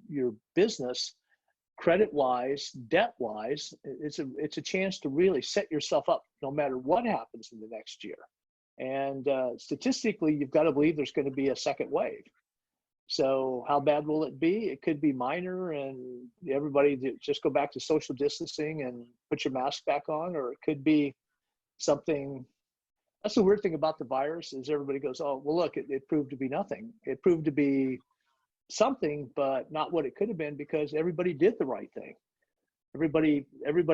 your business, credit-wise, debt-wise. It's a chance to really set yourself up no matter what happens in the next year. And statistically, you've got to believe there's going to be a second wave. So how bad will it be? It could be minor, and everybody just go back to social distancing and put your mask back on, or it could be something. That's the weird thing about the virus is everybody goes, oh, well, look, it proved to be nothing. It proved to be something, but not what it could have been, because everybody did the right thing. Everybody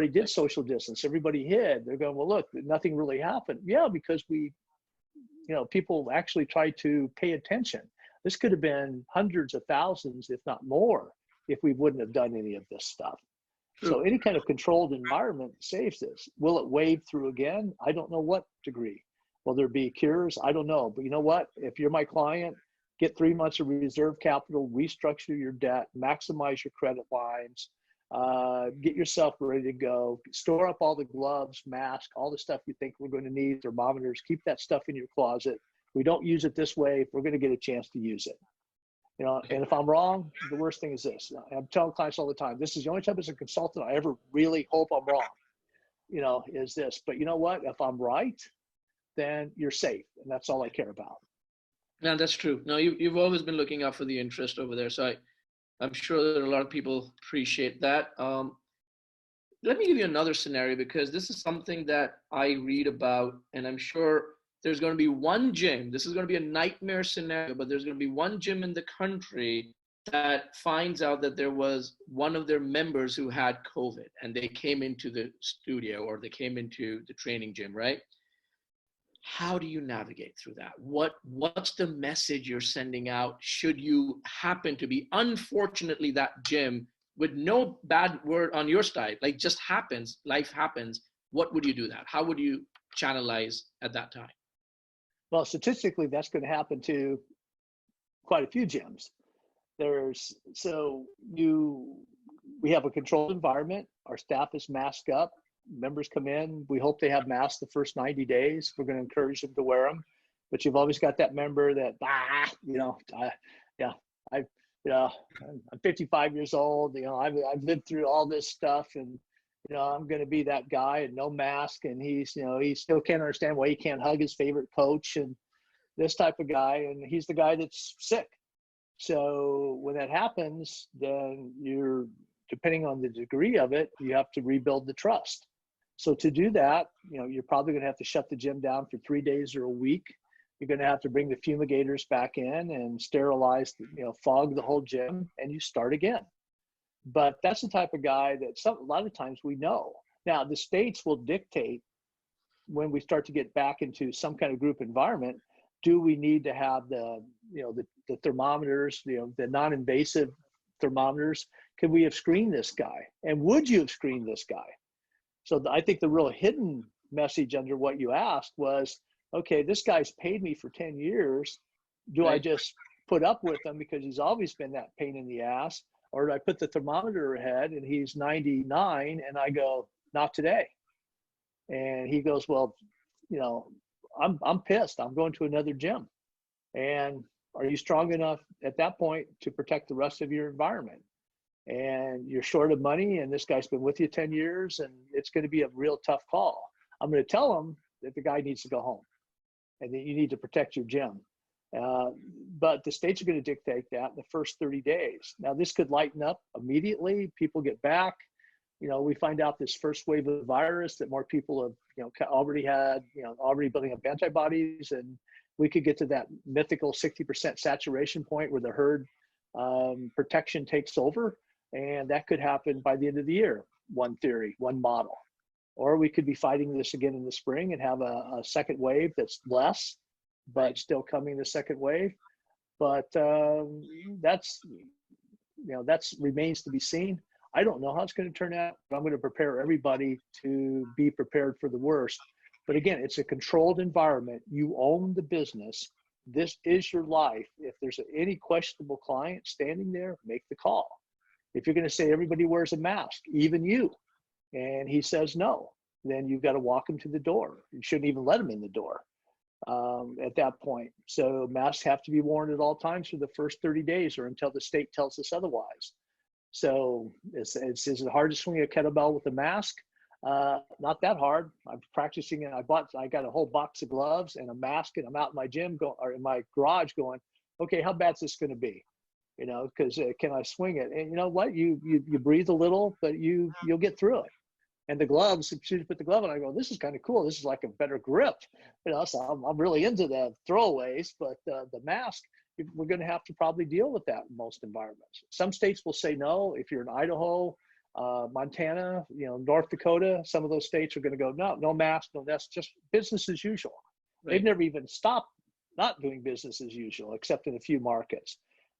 did social distance. Everybody hid. They're going, well, look, nothing really happened. Yeah, because people actually tried to pay attention. This could have been hundreds of thousands, if not more, if we wouldn't have done any of this stuff. True. So any kind of controlled environment saves this. Will it wave through again? I don't know what degree. Will there be cures? I don't know. But you know what? If you're my client, get 3 months of reserve capital, restructure your debt, maximize your credit lines, get yourself ready to go, store up all the gloves, mask, all the stuff you think we're going to need, thermometers, keep that stuff in your closet. We don't use it this way, we're going to get a chance to use it. And if I'm wrong, the worst thing is this. I'm telling clients all the time, this is the only time as a consultant I ever really hope I'm wrong, is this. But you know what? If I'm right, then you're safe. And that's all I care about. No, that's true. No, you've always been looking out for the interest over there. So I'm sure that a lot of people appreciate that. Let me give you another scenario, because this is something that I read about, and I'm sure there's going to be one gym. This is going to be a nightmare scenario, but there's going to be one gym in the country that finds out that there was one of their members who had COVID, and they came into the studio, or they came into the training gym, right? How do you navigate through that? What's the message you're sending out should you happen to be, unfortunately, that gym with no bad word on your side, like just happens, life happens? What would you do that? How would you channelize at that time? Well, statistically, that's going to happen to quite a few gyms. We have a controlled environment. Our staff is masked up. Members come in. We hope they have masks the first 90 days. We're going to encourage them to wear them. But you've always got that member that, I'm 55 years old. I've lived through all this stuff, and I'm going to be that guy and no mask. And he still can't understand why he can't hug his favorite coach and this type of guy. And he's the guy that's sick. So when that happens, then depending on the degree of it, you have to rebuild the trust. So to do that, you're probably going to have to shut the gym down for 3 days or a week. You're going to have to bring the fumigators back in and sterilize, fog the whole gym, and you start again. But that's the type of guy that a lot of times we know. Now, the states will dictate when we start to get back into some kind of group environment, do we need to have the thermometers, the non-invasive thermometers? Could we have screened this guy? And would you have screened this guy? So I think the real hidden message under what you asked was, okay, this guy's paid me for 10 years. Do I just put up with him because he's always been that pain in the ass? Or do I put the thermometer ahead and he's 99 and I go, not today? And he goes, well, you know, I'm pissed. I'm going to another gym. And are you strong enough at that point to protect the rest of your environment? And you're short of money, and this guy's been with you 10 years, and it's going to be a real tough call. I'm going to tell him that the guy needs to go home and that you need to protect your gym. But the states are going to dictate that in the first 30 days. Now, this could lighten up immediately. People get back. You know, we find out this first wave of the virus that more people have, you know, already had, you know, already building up antibodies, and we could get to that mythical 60% saturation point where the herd protection takes over. And that could happen by the end of the year, one theory, one model. Or we could be fighting this again in the spring and have a second wave that's less, but still coming the second wave. But that's, you know, that's remains to be seen. I don't know how it's going to turn out, but I'm going to prepare everybody to be prepared for the worst. But again, it's a controlled environment. You own the business. This is your life. If there's any questionable client standing there, make the call. If you're going to say everybody wears a mask, even you, and he says no, then you've got to walk him to the door. You shouldn't even let him in the door at that point. So masks have to be worn at all times for the first 30 days or until the state tells us otherwise. So is it hard to swing a kettlebell with a mask? Not that hard. I'm practicing, and I got a whole box of gloves and a mask, and I'm out in my gym or in my garage going, okay, how bad's this going to be? You know, because can I swing it? And you know what? You breathe a little, but you'll get through it. And the gloves, as soon as you put the glove on, I go, this is kind of cool. This is like a better grip. You know, so I'm really into the throwaways, but the mask, we're going to have to probably deal with that in most environments. Some states will say no. If you're in Idaho, Montana, you know, North Dakota, some of those states are going to go, no mask, no, that's just business as usual. Right. They've never even stopped not doing business as usual, except in a few markets.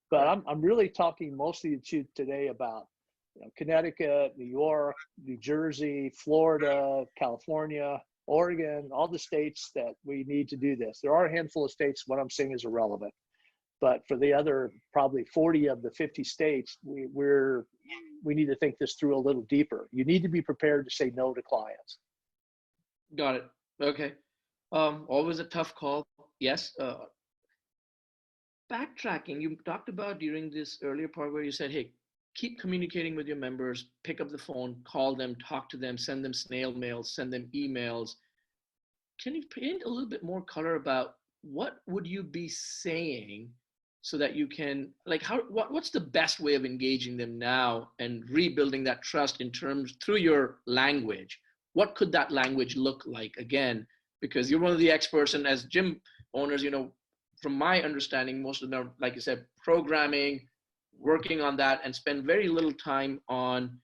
But I'm really talking mostly to today about, you know, Connecticut, New York, New Jersey, Florida, California, Oregon, all the states that we need to do this. There are a handful of states, what I'm saying is irrelevant. But for the other probably 40 of the 50 states, we need to think this through a little deeper. You need to be prepared to say no to clients. Got it. Okay. Always a tough call. Yes. Backtracking, you talked about during this earlier part where you said, hey, keep communicating with your members, pick up the phone, call them, talk to them, send them snail mail, send them emails. Can you paint a little bit more color about what would you be saying so that you can, like, what's the best way of engaging them now and rebuilding that trust in terms through your language? What could that language look like again? Because you're one of the experts, and as gym owners, you know, from my understanding, most of them are, like you said, programming, working on that, and spend very little time on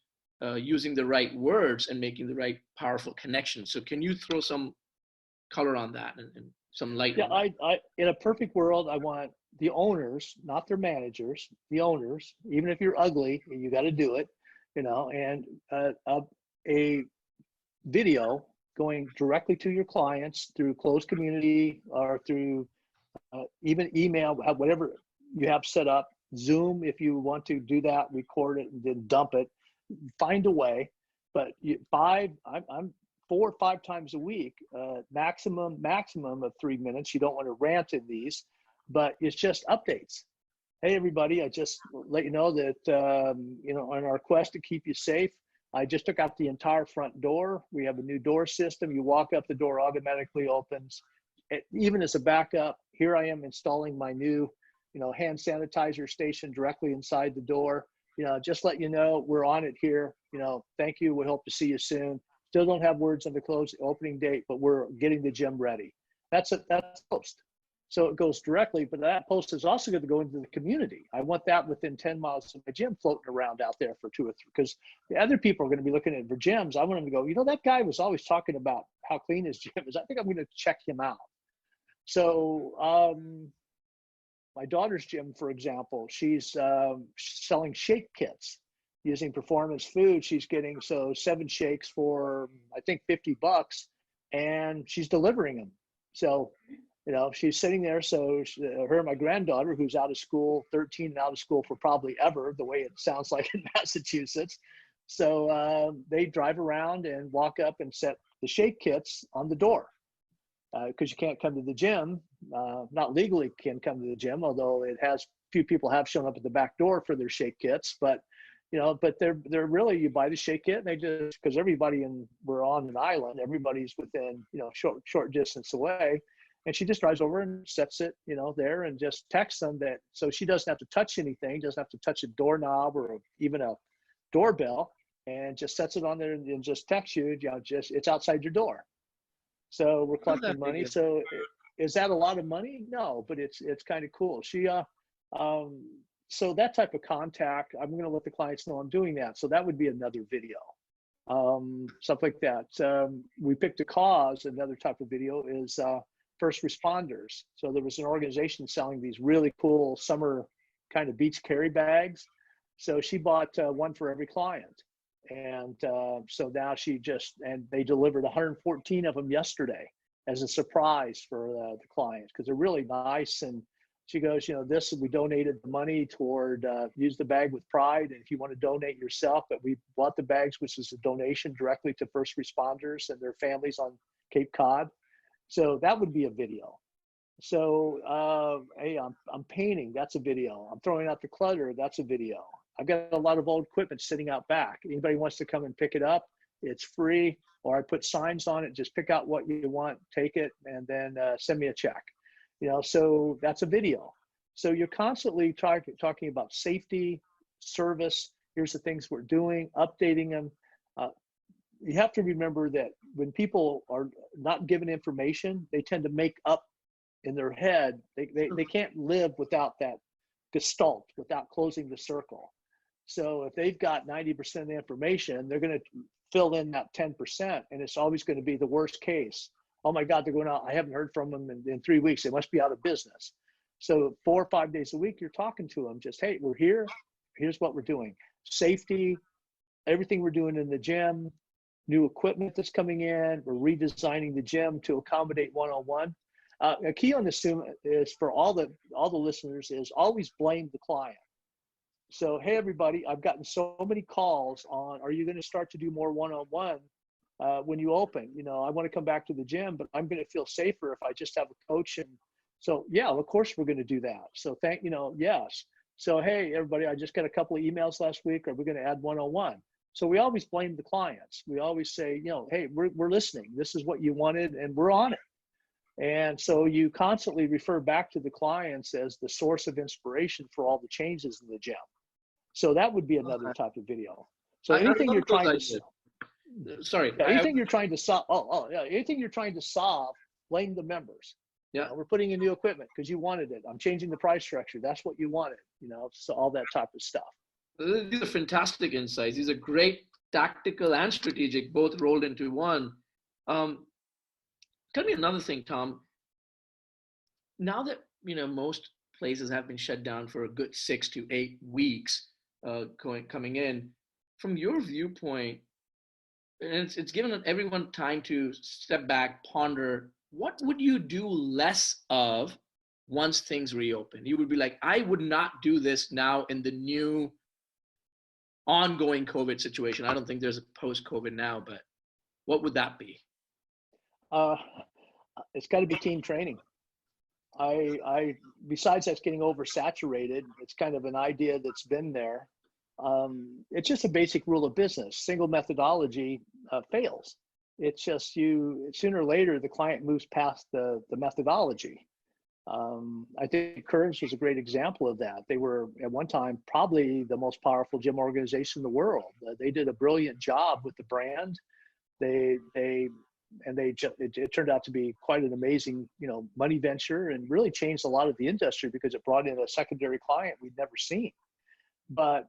using the right words and making the right powerful connections. So can you throw some color on that and some light? Yeah, I in a perfect world, I want the owners, not their managers, the owners, even if you're ugly, you got to do it, you know, and a video going directly to your clients through closed community or through even email, whatever you have set up, Zoom, if you want to do that, record it and then dump it, find a way. But I'm 4 or 5 times a week, maximum of 3 minutes. You don't want to rant in these, but it's just updates. Hey, everybody, I just let you know that, you know, on our quest to keep you safe, I just took out the entire front door. We have a new door system. You walk up, the door automatically opens. Even as a backup, here I am installing my new, you know, hand sanitizer station directly inside the door. You know, just let you know we're on it here. You know, thank you. We hope to see you soon. Still don't have words on the opening date, but we're getting the gym ready. That's a post. So it goes directly, but that post is also going to go into the community. I want that within 10 miles of my gym floating around out there for 2 or 3, because the other people are going to be looking at for gyms. I want them to go, you know, that guy was always talking about how clean his gym is. I think I'm going to check him out. So my daughter's gym, for example, she's selling shake kits using Performance Food. She's getting 7 shakes for, I think, $50, and she's delivering them. So She's sitting there. So her and my granddaughter, who's out of school, 13 and out of school for probably ever, the way it sounds like in Massachusetts. So they drive around and walk up and set the shake kits on the door, because you can't come to the gym, not legally can come to the gym, although few people have shown up at the back door for their shake kits, but they're really, you buy the shake kit and they just, because we're on an island, everybody's within, short distance away. And she just drives over and sets it, there, and just texts them that, so she doesn't have to touch anything, doesn't have to touch a doorknob or even a doorbell, and just sets it on there and just texts you, it's outside your door. So we're collecting money. So is that a lot of money? No, but it's kind of cool. So that type of contact, I'm going to let the clients know I'm doing that. So that would be another video, stuff like that. We picked a cause. Another type of video is first responders. So there was an organization selling these really cool summer kind of beach carry bags. So she bought one for every client. And so now and they delivered 114 of them yesterday as a surprise for the clients, because they're really nice. And she goes, we donated the money toward use the bag with pride. And if you want to donate yourself, but we bought the bags, which is a donation directly to first responders and their families on Cape Cod. So that would be a video. So, hey, I'm painting, that's a video. I'm throwing out the clutter, that's a video. I've got a lot of old equipment sitting out back. Anybody wants to come and pick it up, it's free. Or I put signs on it, just pick out what you want, take it, and then send me a check. So that's a video. So you're constantly talking about safety, service. Here's the things we're doing, updating them. You have to remember that when people are not given information, they tend to make up in their head. They can't live without that gestalt, without closing the circle. So if they've got 90% of the information, they're going to fill in that 10%, and it's always going to be the worst case. Oh my God, they're going out. I haven't heard from them in 3 weeks. They must be out of business. So 4 or 5 days a week, you're talking to them. Just, hey, we're here. Here's what we're doing. Safety, everything we're doing in the gym, new equipment that's coming in. We're redesigning the gym to accommodate one-on-one. A key on this is for all the listeners is always blame the client. So, hey, everybody, I've gotten so many calls on, are you going to start to do more one-on-one when you open? I want to come back to the gym, but I'm going to feel safer if I just have a coach. And so, yeah, of course we're going to do that. So yes. So, hey, everybody, I just got a couple of emails last week. Are we going to add one-on-one? So we always blame the clients. We always say, hey, we're listening. This is what you wanted, and we're on it. And so you constantly refer back to the clients as the source of inspiration for all the changes in the gym. So that would be another type of video. So anything you're trying to anything you're trying to solve, anything you're trying to solve, blame the members. Yeah, we're putting in new equipment because you wanted it. I'm changing the price structure. That's what you wanted. So all that type of stuff. These are fantastic insights. These are great tactical and strategic, both rolled into one. Tell me another thing, Tom. Now that most places have been shut down for a good 6 to 8 weeks, coming in, from your viewpoint, and it's given everyone time to step back, ponder, what would you do less of once things reopen? You would be like, I would not do this now in the new ongoing COVID situation. I don't think there's a post-COVID now, but what would that be? It's got to be team training. I besides that's getting oversaturated, it's kind of an idea that's been there. It's just a basic rule of business. Single methodology fails. It's just sooner or later the client moves past the methodology. I think Curves was a great example of that. They were at one time probably the most powerful gym organization in the world. They did a brilliant job with the brand. It turned out to be quite an amazing, money venture, and really changed a lot of the industry because it brought in a secondary client we'd never seen. But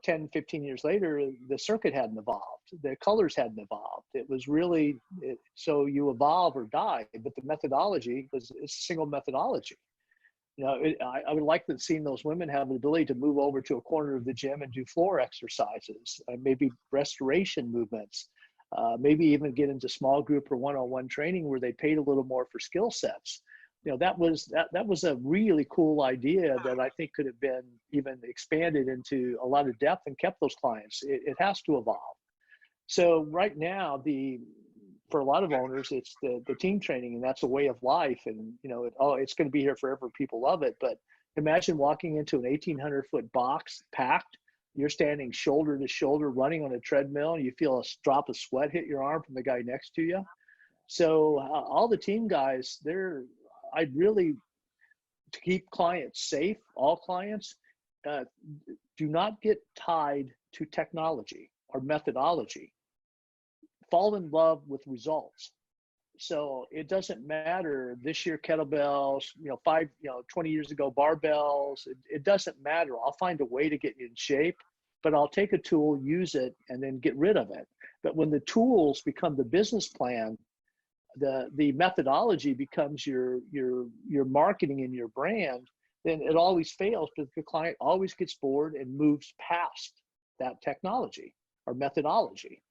10, 15 years later, the circuit hadn't evolved. The colors hadn't evolved. It was really, so you evolve or die, but the methodology it's a single methodology. I would like to see those women have the ability to move over to a corner of the gym and do floor exercises, maybe restoration movements, maybe even get into small group or one-on-one training where they paid a little more for skill sets. that was a really cool idea that I think could have been even expanded into a lot of depth and kept those clients. It has to evolve. So right now, for a lot of owners, it's the team training, and that's a way of life. And it's going to be here forever. People love it. But imagine walking into an 1,800-foot box packed. You're standing shoulder to shoulder, running on a treadmill, and you feel a drop of sweat hit your arm from the guy next to you. So all the team guys, I'd really, to keep clients safe, all clients, do not get tied to technology or methodology. Fall in love with results. So it doesn't matter this year kettlebells, 20 years ago barbells. It doesn't matter. I'll find a way to get you in shape, but I'll take a tool, use it, and then get rid of it. But when the tools become the business plan, the methodology becomes your marketing and your brand, then it always fails because the client always gets bored and moves past that technology or methodology.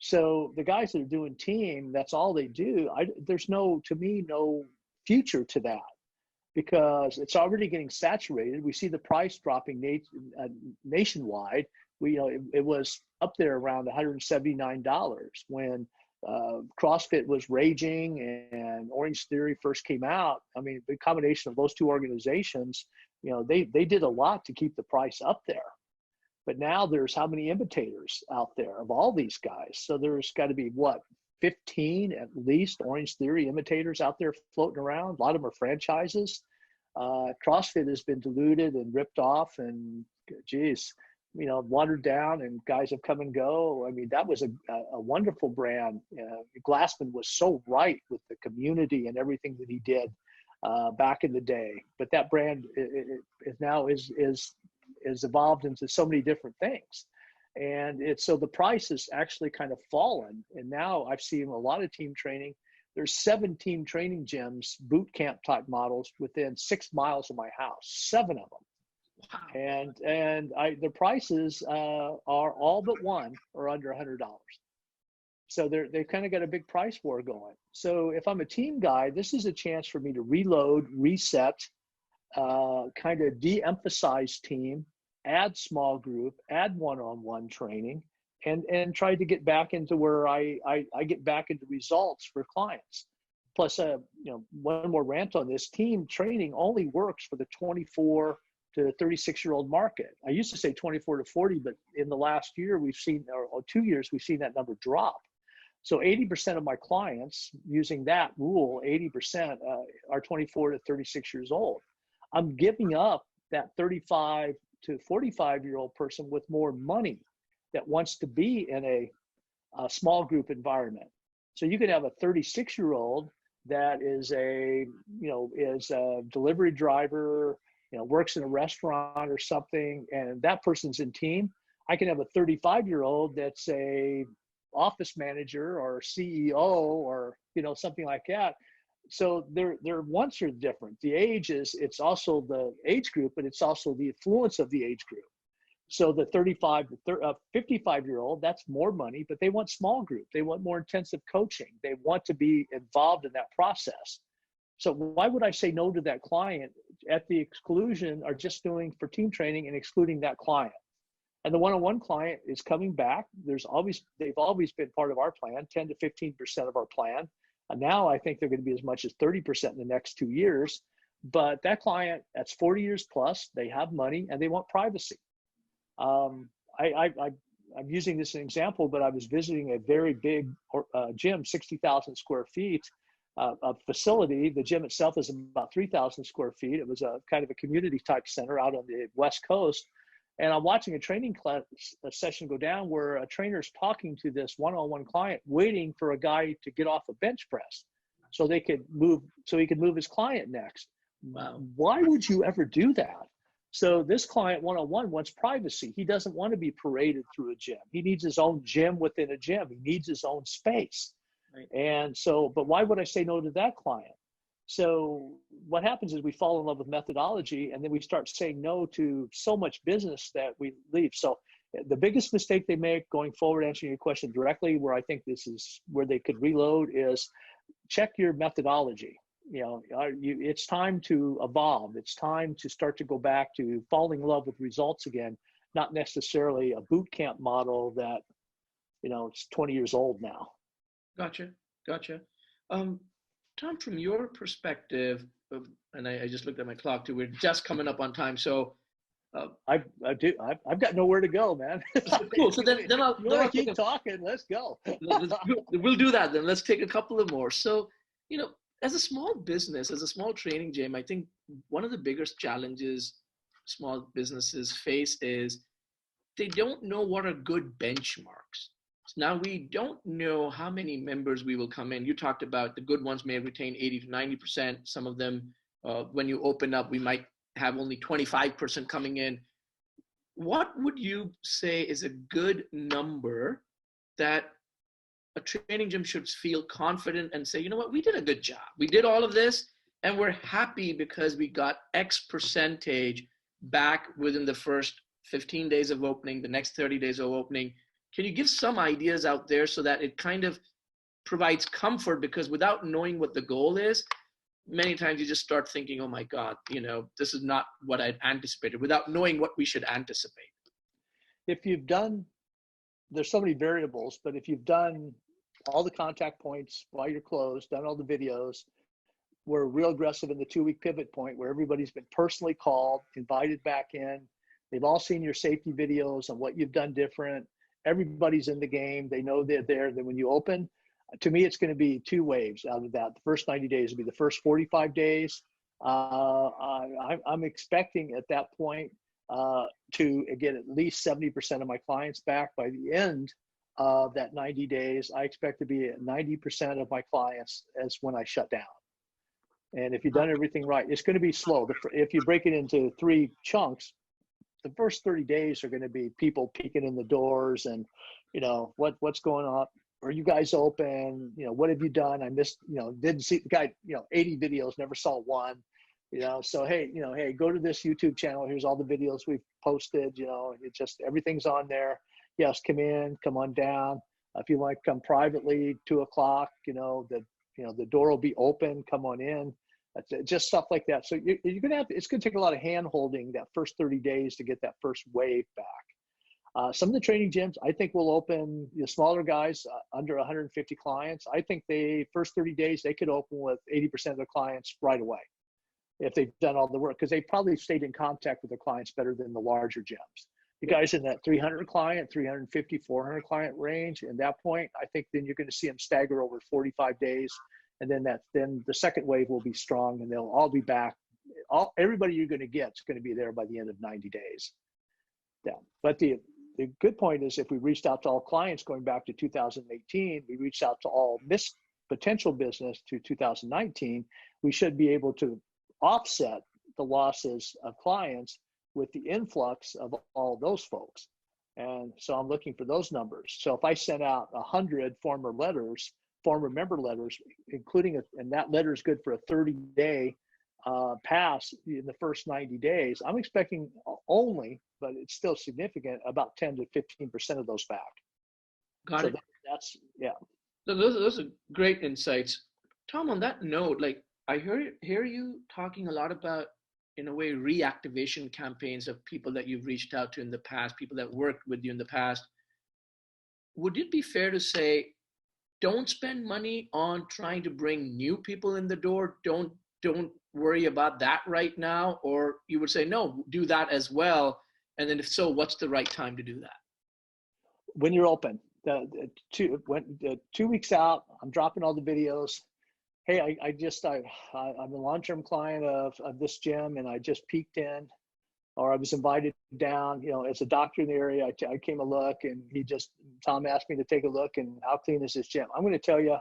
So the guys that are doing team, that's all they do. There's no future to that because it's already getting saturated. We see the price dropping nationwide. It was up there around $179 when CrossFit was raging and Orange Theory first came out. I mean, the combination of those two organizations, they did a lot to keep the price up there. But now there's how many imitators out there of all these guys? So there's got to be 15 at least Orange Theory imitators out there floating around. A lot of them are franchises. CrossFit has been diluted and ripped off and watered down, and guys have come and go. I mean, that was a wonderful brand. Glassman was so right with the community and everything that he did back in the day. But that brand is evolved into so many different things. And so the price has actually kind of fallen. And now I've seen a lot of team training. There's 7 team training gyms, boot camp type models within 6 miles of my house, 7 of them. Wow. And the prices are all but one are under $100. So they've kind of got a big price war going. So if I'm a team guy, this is a chance for me to reload, reset, kind of de-emphasize team, add small group, add one-on-one training, and try to get back into where I get back into results for clients. Plus, one more rant on this: team training only works for the 24 to 36-year-old market. I used to say 24 to 40, but in the last year, or 2 years, we've seen that number drop. So 80% of my clients, using that rule, 80% are 24 to 36 years old. I'm giving up that 35 to 45-year-old person with more money that wants to be in a small group environment. So you could have a 36-year-old that is a delivery driver, works in a restaurant or something, and that person's in team. I can have a 35-year-old that's a office manager or CEO or something like that. So their wants are different. The age it's also the age group, but it's also the influence of the age group. So the 35 to 55-year-old, that's more money, but they want small group. They want more intensive coaching. They want to be involved in that process. So why would I say no to that client at the exclusion or just doing for team training and excluding that client? And the one-on-one client is coming back. They've always been part of our plan, 10 to 15% of our plan. And now I think they're going to be as much as 30% in the next 2 years. But that client, that's 40 years plus, they have money and they want privacy. I'm using this as an example, but I was visiting a very big gym, 60,000 square feet of facility. The gym itself is about 3,000 square feet. It was a kind of a community type center out on the West Coast. And I'm watching a training class, a session go down where a trainer's talking to this one-on-one client, waiting for a guy to get off a bench press so he could move his client next. Wow. Why would you ever do that? So this client one-on-one wants privacy. He doesn't want to be paraded through a gym. He needs his own gym within a gym. He needs his own space. Right. And so, but why would I say no to that client? So what happens is we fall in love with methodology, and then we start saying no to so much business that we leave. So the biggest mistake they make going forward, answering your question directly, where I think this is where they could reload, is check your methodology. it's time to evolve. It's time to start to go back to falling in love with results again, not necessarily a boot camp model that, it's 20 years old now. Gotcha. Gotcha. Um, Tom, from your perspective, and I just looked at my clock too, we're just coming up on time. So, I've got nowhere to go, man. cool. So then I'll keep talking. Let's go. We'll do that then. Let's take a couple of more. So, as a small business, as a small training gym, I think one of the biggest challenges small businesses face is they don't know what are good benchmarks. Now, we don't know how many members we will come in. You talked about the good ones may retain 80 to 90%. Some of them, when you open up, we might have only 25% coming in. What would you say is a good number that a training gym should feel confident and say, you know what, we did a good job. We did all of this and we're happy because we got X percentage back within the first 15 days of opening, the next 30 days of opening. Can you give some ideas out there so that it kind of provides comfort? Because without knowing what the goal is, many times you just start thinking, oh my God, this is not what I'd anticipated, without knowing what we should anticipate. There's so many variables, but if you've done all the contact points while you're closed, done all the videos, we're real aggressive in the 2-week pivot point where everybody's been personally called, invited back in. They've all seen your safety videos and what you've done different. Everybody's in the game. They know they're there. Then when you open, to me, it's going to be 2 waves out of that. The first 90 days will be the first 45 days. I'm expecting at that point to get at least 70% of my clients back by the end of that 90 days. I expect to be at 90% of my clients as when I shut down. And if you've done everything right, it's going to be slow. If you break it into 3 chunks, the first 30 days are going to be people peeking in the doors and, what's going on? Are you guys open? What have you done? I missed, didn't see the guy, 80 videos, never saw one, so, hey, go to this YouTube channel. Here's all the videos we've posted, it's just, everything's on there. Yes. Come on down. If you want to come privately, 2:00, the door will be open, come on in. Just stuff like that. So you're going to it's going to take a lot of hand holding that first 30 days to get that first wave back. Some of the training gyms, I think, will open the smaller guys under 150 clients. I think first 30 days, they could open with 80% of their clients right away if they've done all the work, because they probably stayed in contact with their clients better than the larger gyms. The guys in that 300 client, 350, 400 client range, at that point, I think then you're going to see them stagger over 45 days. And then the second wave will be strong and they'll all be back. Everybody you're going to get is going to be there by the end of 90 days. Yeah. But the good point is if we reached out to all clients going back to 2018, we reached out to all missed potential business to 2019, we should be able to offset the losses of clients with the influx of all those folks. And so I'm looking for those numbers. So if I sent out 100 former member letters, including and that letter is good for a 30-day pass in the first 90 days, I'm expecting only, but it's still significant, about 10 to 15% of those back. Got it. That's, yeah. So those are great insights. Tom, on that note, like I hear you talking a lot about, in a way, reactivation campaigns of people that you've reached out to in the past, people that worked with you in the past. Would it be fair to say, don't spend money on trying to bring new people in the door? Don't worry about that right now? Or you would say, no, do that as well. And then if so, what's the right time to do that? When you're open, 2 weeks out, I'm dropping all the videos. Hey, I'm a long-term client of this gym and I just peeked in, or I was invited down, as a doctor in the area. I came a look and Tom asked me to take a look and how clean is this gym? I'm going to tell you,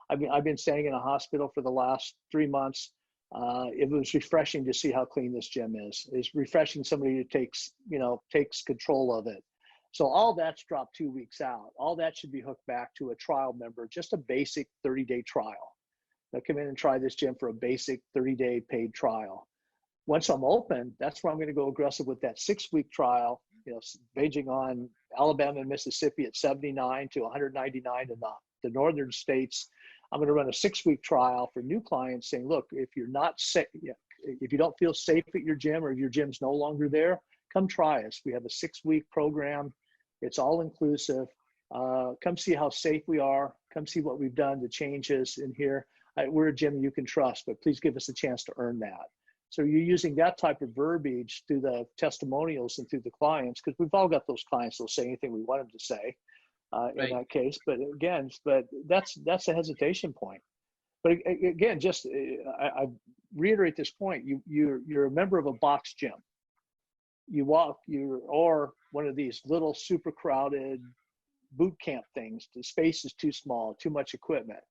I've been staying in a hospital for the last 3 months. It was refreshing to see how clean this gym is. It's refreshing somebody who takes control of it. So all that's dropped 2 weeks out. All that should be hooked back to a trial member, just a basic 30-day trial. They'll come in and try this gym for a basic 30-day paid trial. Once I'm open, that's where I'm going to go aggressive with that 6-week trial, ranging on Alabama and Mississippi at 79 to 199 in the northern states, I'm going to run a 6-week trial for new clients saying, look, if you're not safe, if you don't feel safe at your gym or if your gym's no longer there, come try us. We have a 6-week program. It's all inclusive. Come see how safe we are. Come see what we've done, the changes in here. We're a gym you can trust, but please give us a chance to earn that. So you're using that type of verbiage through the testimonials and through the clients, because we've all got those clients that'll say anything we want them to say in that case. But again, that's a hesitation point. But again, just I reiterate this point: you're a member of a box gym. Or one of these little super crowded boot camp things. The space is too small, too much equipment.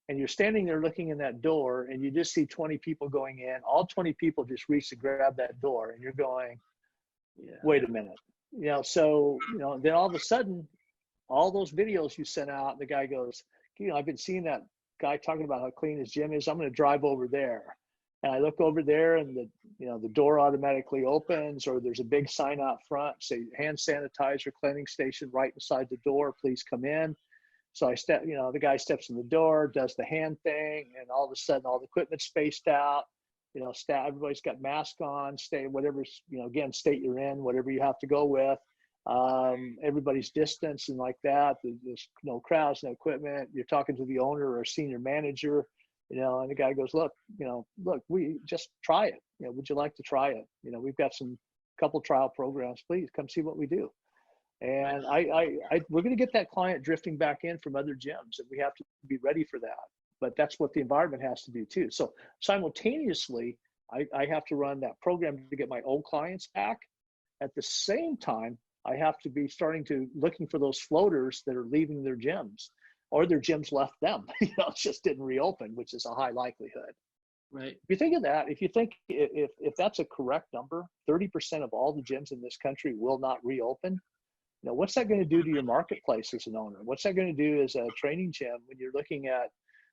And you're standing there looking in that door and you just see 20 people going in. All 20 people just reach to grab that door and you're going, wait a minute. So, then all of a sudden, all those videos you sent out, the guy goes, I've been seeing that guy talking about how clean his gym is. I'm going to drive over there. And I look over there and the door automatically opens, or there's a big sign out front, say hand sanitizer cleaning station right inside the door, please come in. So I step, the guy steps in the door, does the hand thing, and all of a sudden all the equipment's spaced out, everybody's got masks on, state you're in, whatever you have to go with. Everybody's distance and like that. There's no crowds, no equipment. You're talking to the owner or senior manager, and the guy goes, look, we just try it. Would you like to try it? We've got couple trial programs. Please come see what we do. And we're going to get that client drifting back in from other gyms, and we have to be ready for that. But that's what the environment has to do too. So simultaneously, I have to run that program to get my old clients back. At the same time, I have to be looking for those floaters that are leaving their gyms, or their gyms left them. Just didn't reopen, which is a high likelihood. Right. If you think of that, if that's a correct number, 30% of all the gyms in this country will not reopen. What's that going to do to your marketplace as an owner? What's that going to do as a training gym when you're looking at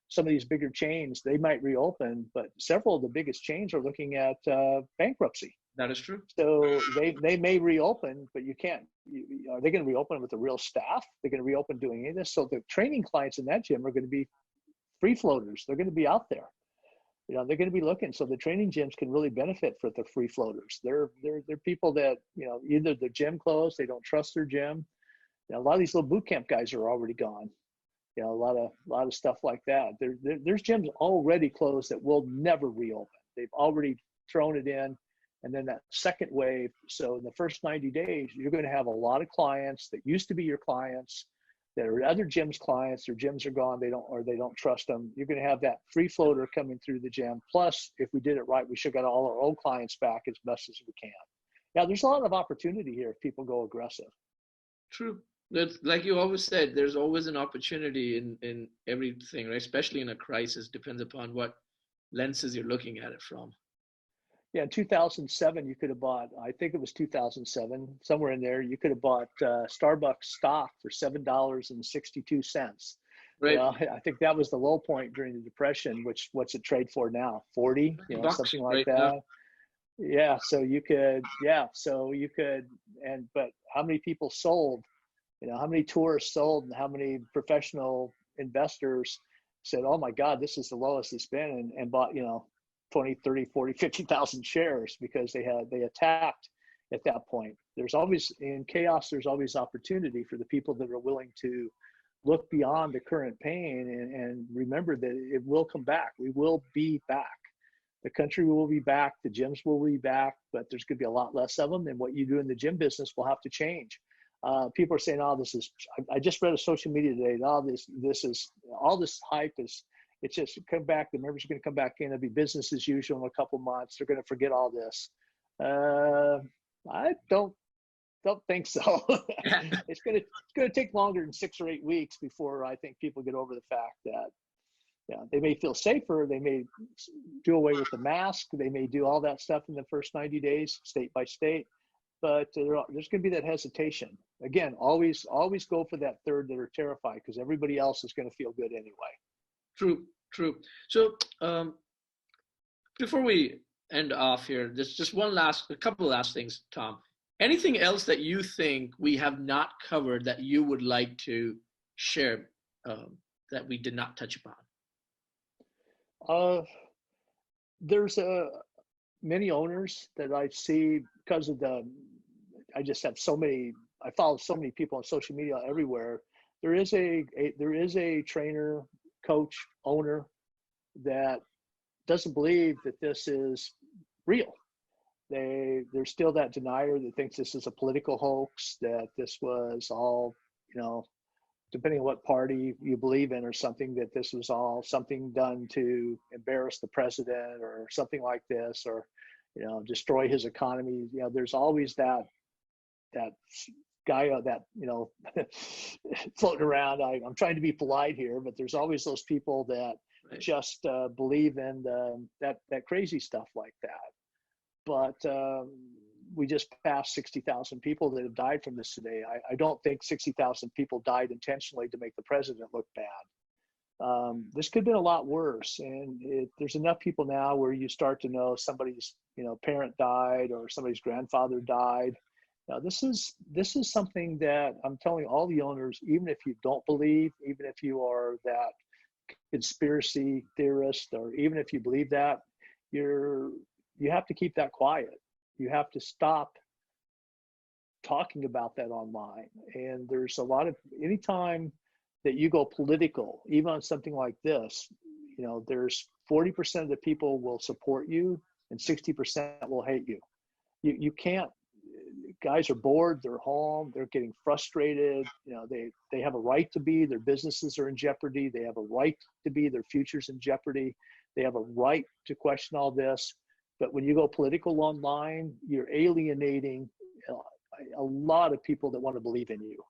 some of these bigger chains? They might reopen, but several of the biggest chains are looking at bankruptcy. That is true. So they may reopen, but you can't. Are they going to reopen with the real staff? They're going to reopen doing any of this. So the training clients in that gym are going to be free floaters. They're going to be out there. They're going to be looking. So the training gyms can really benefit for the free floaters. They're people that, either the gym closed, they don't trust their gym. A lot of these little boot camp guys are already gone. A lot of stuff like that. There's gyms already closed that will never reopen. They've already thrown it in. And then that second wave. So in the first 90 days, you're going to have a lot of clients that used to be your clients that are other gyms clients. Their gyms are gone. They don't trust them. You're going to have that free floater coming through the gym. Plus, if we did it right, we should got all our old clients back as best as we can. Yeah, there's a lot of opportunity here if people go aggressive. True. That's, like you always said, there's always an opportunity in everything, right? Especially in a crisis. Depends upon what lenses you're looking at it from. Yeah, in 2007, you could have bought, I think it was 2007, somewhere in there, you could have bought Starbucks stock for $7.62. Right. I think that was the low point during the Depression, which what's it trade for now? 40, Bucks, something like right that. now. Yeah, but how many people sold? How many tourists sold, and how many professional investors said, oh my God, this is the lowest it's been, and bought, 20, 30, 40, 50,000 shares because they attacked at that point. There's always, in chaos, there's always opportunity for the people that are willing to look beyond the current pain and remember that it will come back. We will be back. The country will be back. The gyms will be back, but there's going to be a lot less of them. And what you do in the gym business will have to change. People are saying, I just read a social media today. All this hype is, it's just come back. The members are going to come back in. It'll be business as usual in a couple months. They're going to forget all this. I don't think so. It's going to take longer than 6 or 8 weeks before I think people get over the fact that they may feel safer. They may do away with the mask. They may do all that stuff in the first 90 days, state by state. But there's going to be that hesitation. Again, always go for that third that are terrified, because everybody else is going to feel good anyway. True. So before we end off here, there's just a couple of last things, Tom. Anything else that you think we have not covered that you would like to share that we did not touch upon? Uh, there's many owners that I see because of I just have so many, I follow so many people on social media everywhere. There is a trainer, coach, owner that doesn't believe that this is real. There's still that denier that thinks this is a political hoax, that this was all, you know, depending on what party you believe in or something, that this was all something done to embarrass the president or something like this, or, destroy his economy. There's always that guy that, floating around. I'm trying to be polite here, but there's always those people that Right. just believe in that crazy stuff like that. But we just passed 60,000 people that have died from this today. I don't think 60,000 people died intentionally to make the president look bad. This could have been a lot worse. And there's enough people now where you start to know somebody's, parent died or somebody's grandfather died. Now, this is something that I'm telling all the owners, even if you don't believe, even if you are that conspiracy theorist, or even if you believe that, you have to keep that quiet. You have to stop talking about that online. And there's a lot of, anytime that you go political, even on something like this, there's 40% of the people will support you and 60% will hate you. You can't, guys are bored, they're home, they're getting frustrated. They have a right to be, their businesses are in jeopardy. They have a right to be, their future's in jeopardy. They have a right to question all this. But when you go political online, you're alienating a lot of people that want to believe in you.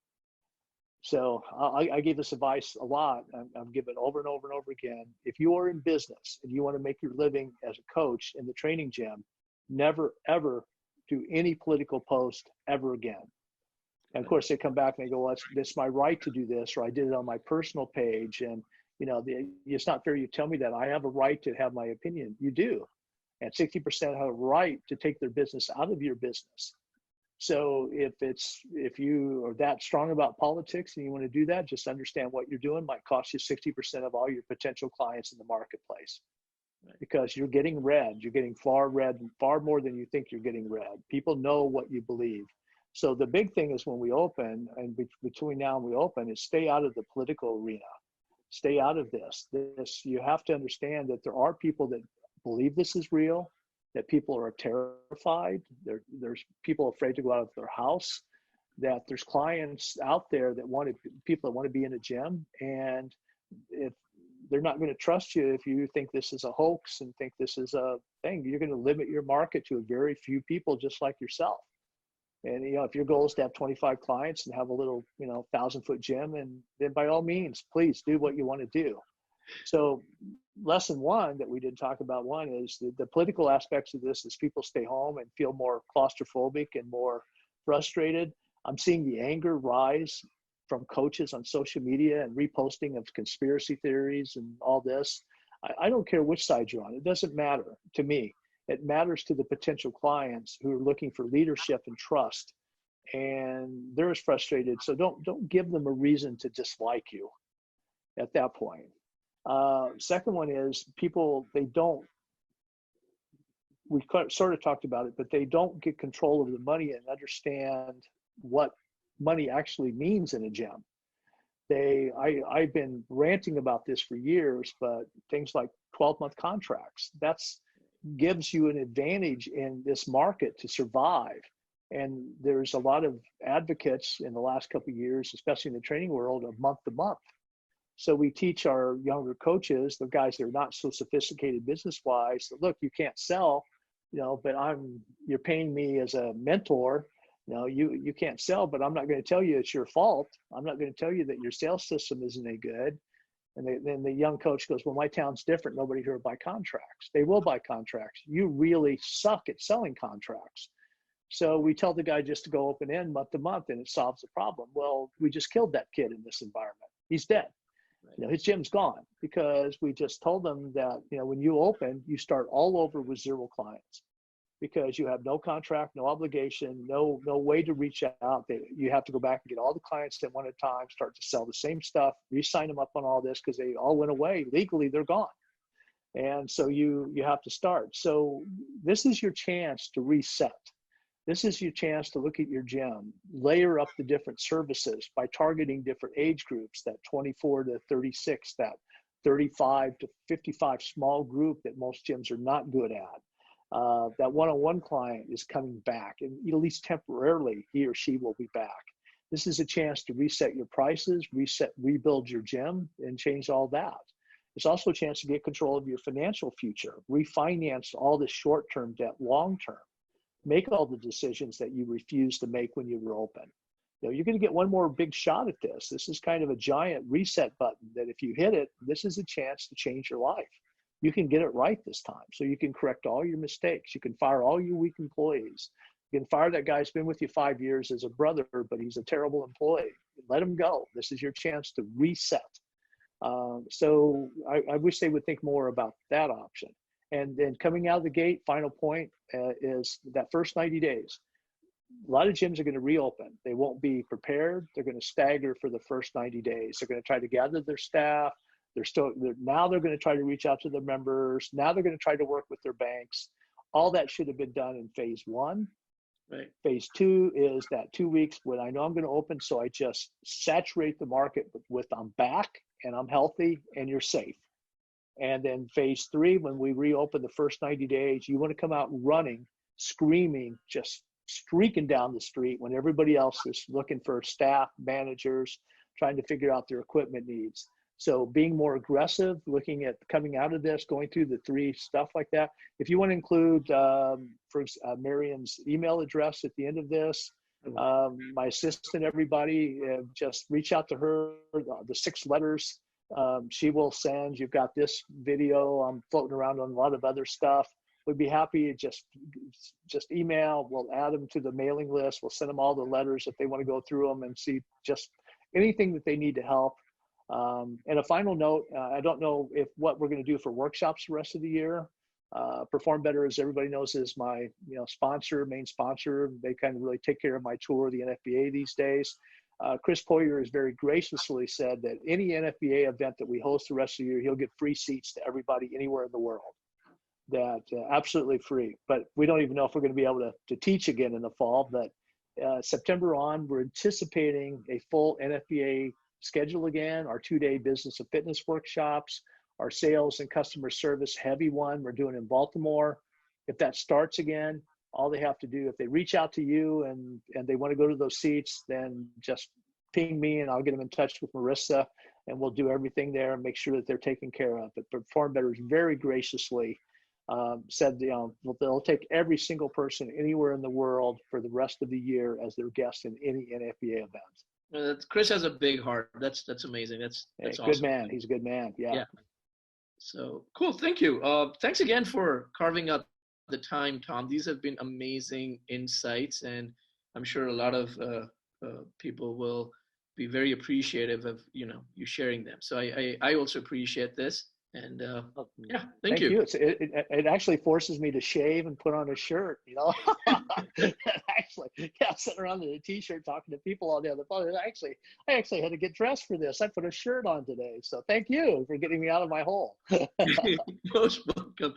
So I give this advice a lot. I'm giving it over and over and over again. If you are in business and you want to make your living as a coach in the training gym, never, ever do any political post ever again. And of course, they come back and they go, well, it's my right to do this, or I did it on my personal page. And, it's not fair you tell me that. I have a right to have my opinion. You do. And 60% have a right to take their business out of your business. So if you are that strong about politics and you want to do that, just understand what you're doing might cost you 60% of all your potential clients in the marketplace. Right. Because you're getting read. You're getting far more than you think you're getting read. People know what you believe. So the big thing is when we open, and between now and we open, is stay out of the political arena. Stay out of this. You have to understand that there are people that believe this is real, that people are terrified. There's people afraid to go out of their house, that there's clients out there people that want to be in a gym. And if they're not going to trust you, if you think this is a hoax and think this is a thing, you're going to limit your market to a very few people just like yourself. And, if your goal is to have 25 clients and have a little, 1,000-foot gym, and then by all means, please do what you want to do. So lesson one that we did talk about, one is the political aspects of this is people stay home and feel more claustrophobic and more frustrated. I'm seeing the anger rise from coaches on social media and reposting of conspiracy theories and all this. I don't care which side you're on. It doesn't matter to me. It matters to the potential clients who are looking for leadership and trust, and they're as frustrated. So don't give them a reason to dislike you at that point. Second one is people, we sort of talked about it, but they don't get control of the money and understand what money actually means in a gym. I've been ranting about this for years, but things like 12-month contracts, that's gives you an advantage in this market to survive. And there's a lot of advocates in the last couple of years, especially in the training world, of month to month. So we teach our younger coaches, the guys that are not so sophisticated business-wise, that look, you can't sell, but you're paying me as a mentor. You can't sell, but I'm not going to tell you it's your fault. I'm not going to tell you that your sales system isn't any good. And then the young coach goes, well, my town's different. Nobody here will buy contracts. They will buy contracts. You really suck at selling contracts. So we tell the guy just to go open end month to month and it solves the problem. Well, we just killed that kid in this environment. He's dead. Right. His gym's gone because we just told them that, when you open, you start all over with 0 clients because you have no contract, no obligation, no way to reach out. You have to go back and get all the clients at one at a time, start to sell the same stuff, re-sign them up on all this because they all went away. Legally, they're gone. And so you have to start. So this is your chance to reset. This is your chance to look at your gym, layer up the different services by targeting different age groups, that 24 to 36, that 35 to 55 small group that most gyms are not good at. That one-on-one client is coming back, and at least temporarily, he or she will be back. This is a chance to reset your prices, rebuild your gym, and change all that. It's also a chance to get control of your financial future, refinance all the short-term debt long-term, make all the decisions that you refused to make when you were open. You know, you're going to get one more big shot at this. This is kind of a giant reset button that if you hit it, this is a chance to change your life. You can get it right this time. So you can correct all your mistakes. You can fire all your weak employees. You can fire that guy who's been with you 5 years as a brother, but he's a terrible employee. Let him go. This is your chance to reset. So I wish they would think more about that option. And then coming out of the gate, final point is that first 90 days. A lot of gyms are going to reopen. They won't be prepared. They're going to stagger for the first 90 days. They're going to try to gather their staff. Now they're going to try to reach out to their members. Now they're going to try to work with their banks. All that should have been done in phase one. Right. Phase two is that 2 weeks when I know I'm going to open, so I just saturate the market with I'm back and I'm healthy and you're safe. And then phase three, when we reopen the first 90 days, you want to come out running, screaming, just streaking down the street when everybody else is looking for staff, managers, trying to figure out their equipment needs. So being more aggressive, looking at coming out of this, going through the three stuff like that. If you want to include Marion's email address at the end of this, my assistant, everybody, just reach out to her, the 6 letters she will send. You've got this video. I'm floating around on a lot of other stuff. We'd be happy to just email. We'll add them to the mailing list. We'll send them all the letters if they want to go through them and see just anything that they need to help. And a final note, I don't know what we're going to do for workshops the rest of the year. Perform Better, as everybody knows, is my main sponsor. They kind of really take care of my tour of the NFBA these days. Chris Poyer has very graciously said that any NFBA event that we host the rest of the year, he'll give free seats to everybody anywhere in the world. That absolutely free. But we don't even know if we're going to be able to teach again in the fall. But September on, we're anticipating a full NFBA schedule again, our 2-day business of fitness workshops, our sales and customer service heavy one we're doing in Baltimore. If that starts again, all they have to do, if they reach out to you and they want to go to those seats, then just ping me and I'll get them in touch with Marissa and we'll do everything there and make sure that they're taken care of. But Perform Better is very graciously said, they'll take every single person anywhere in the world for the rest of the year as their guest in any NFBA event. Chris has a big heart. That's amazing. That's awesome. Good man. He's a good man. Yeah. So cool. Thank you. Thanks again for carving out the time, Tom. These have been amazing insights, and I'm sure a lot of people will be very appreciative of you sharing them. So I also appreciate this. And thank you. It actually forces me to shave and put on a shirt, actually, sitting around in a t-shirt talking to people all day on the phone. I actually had to get dressed for this. I put a shirt on today. So thank you for getting me out of my hole. Most welcome.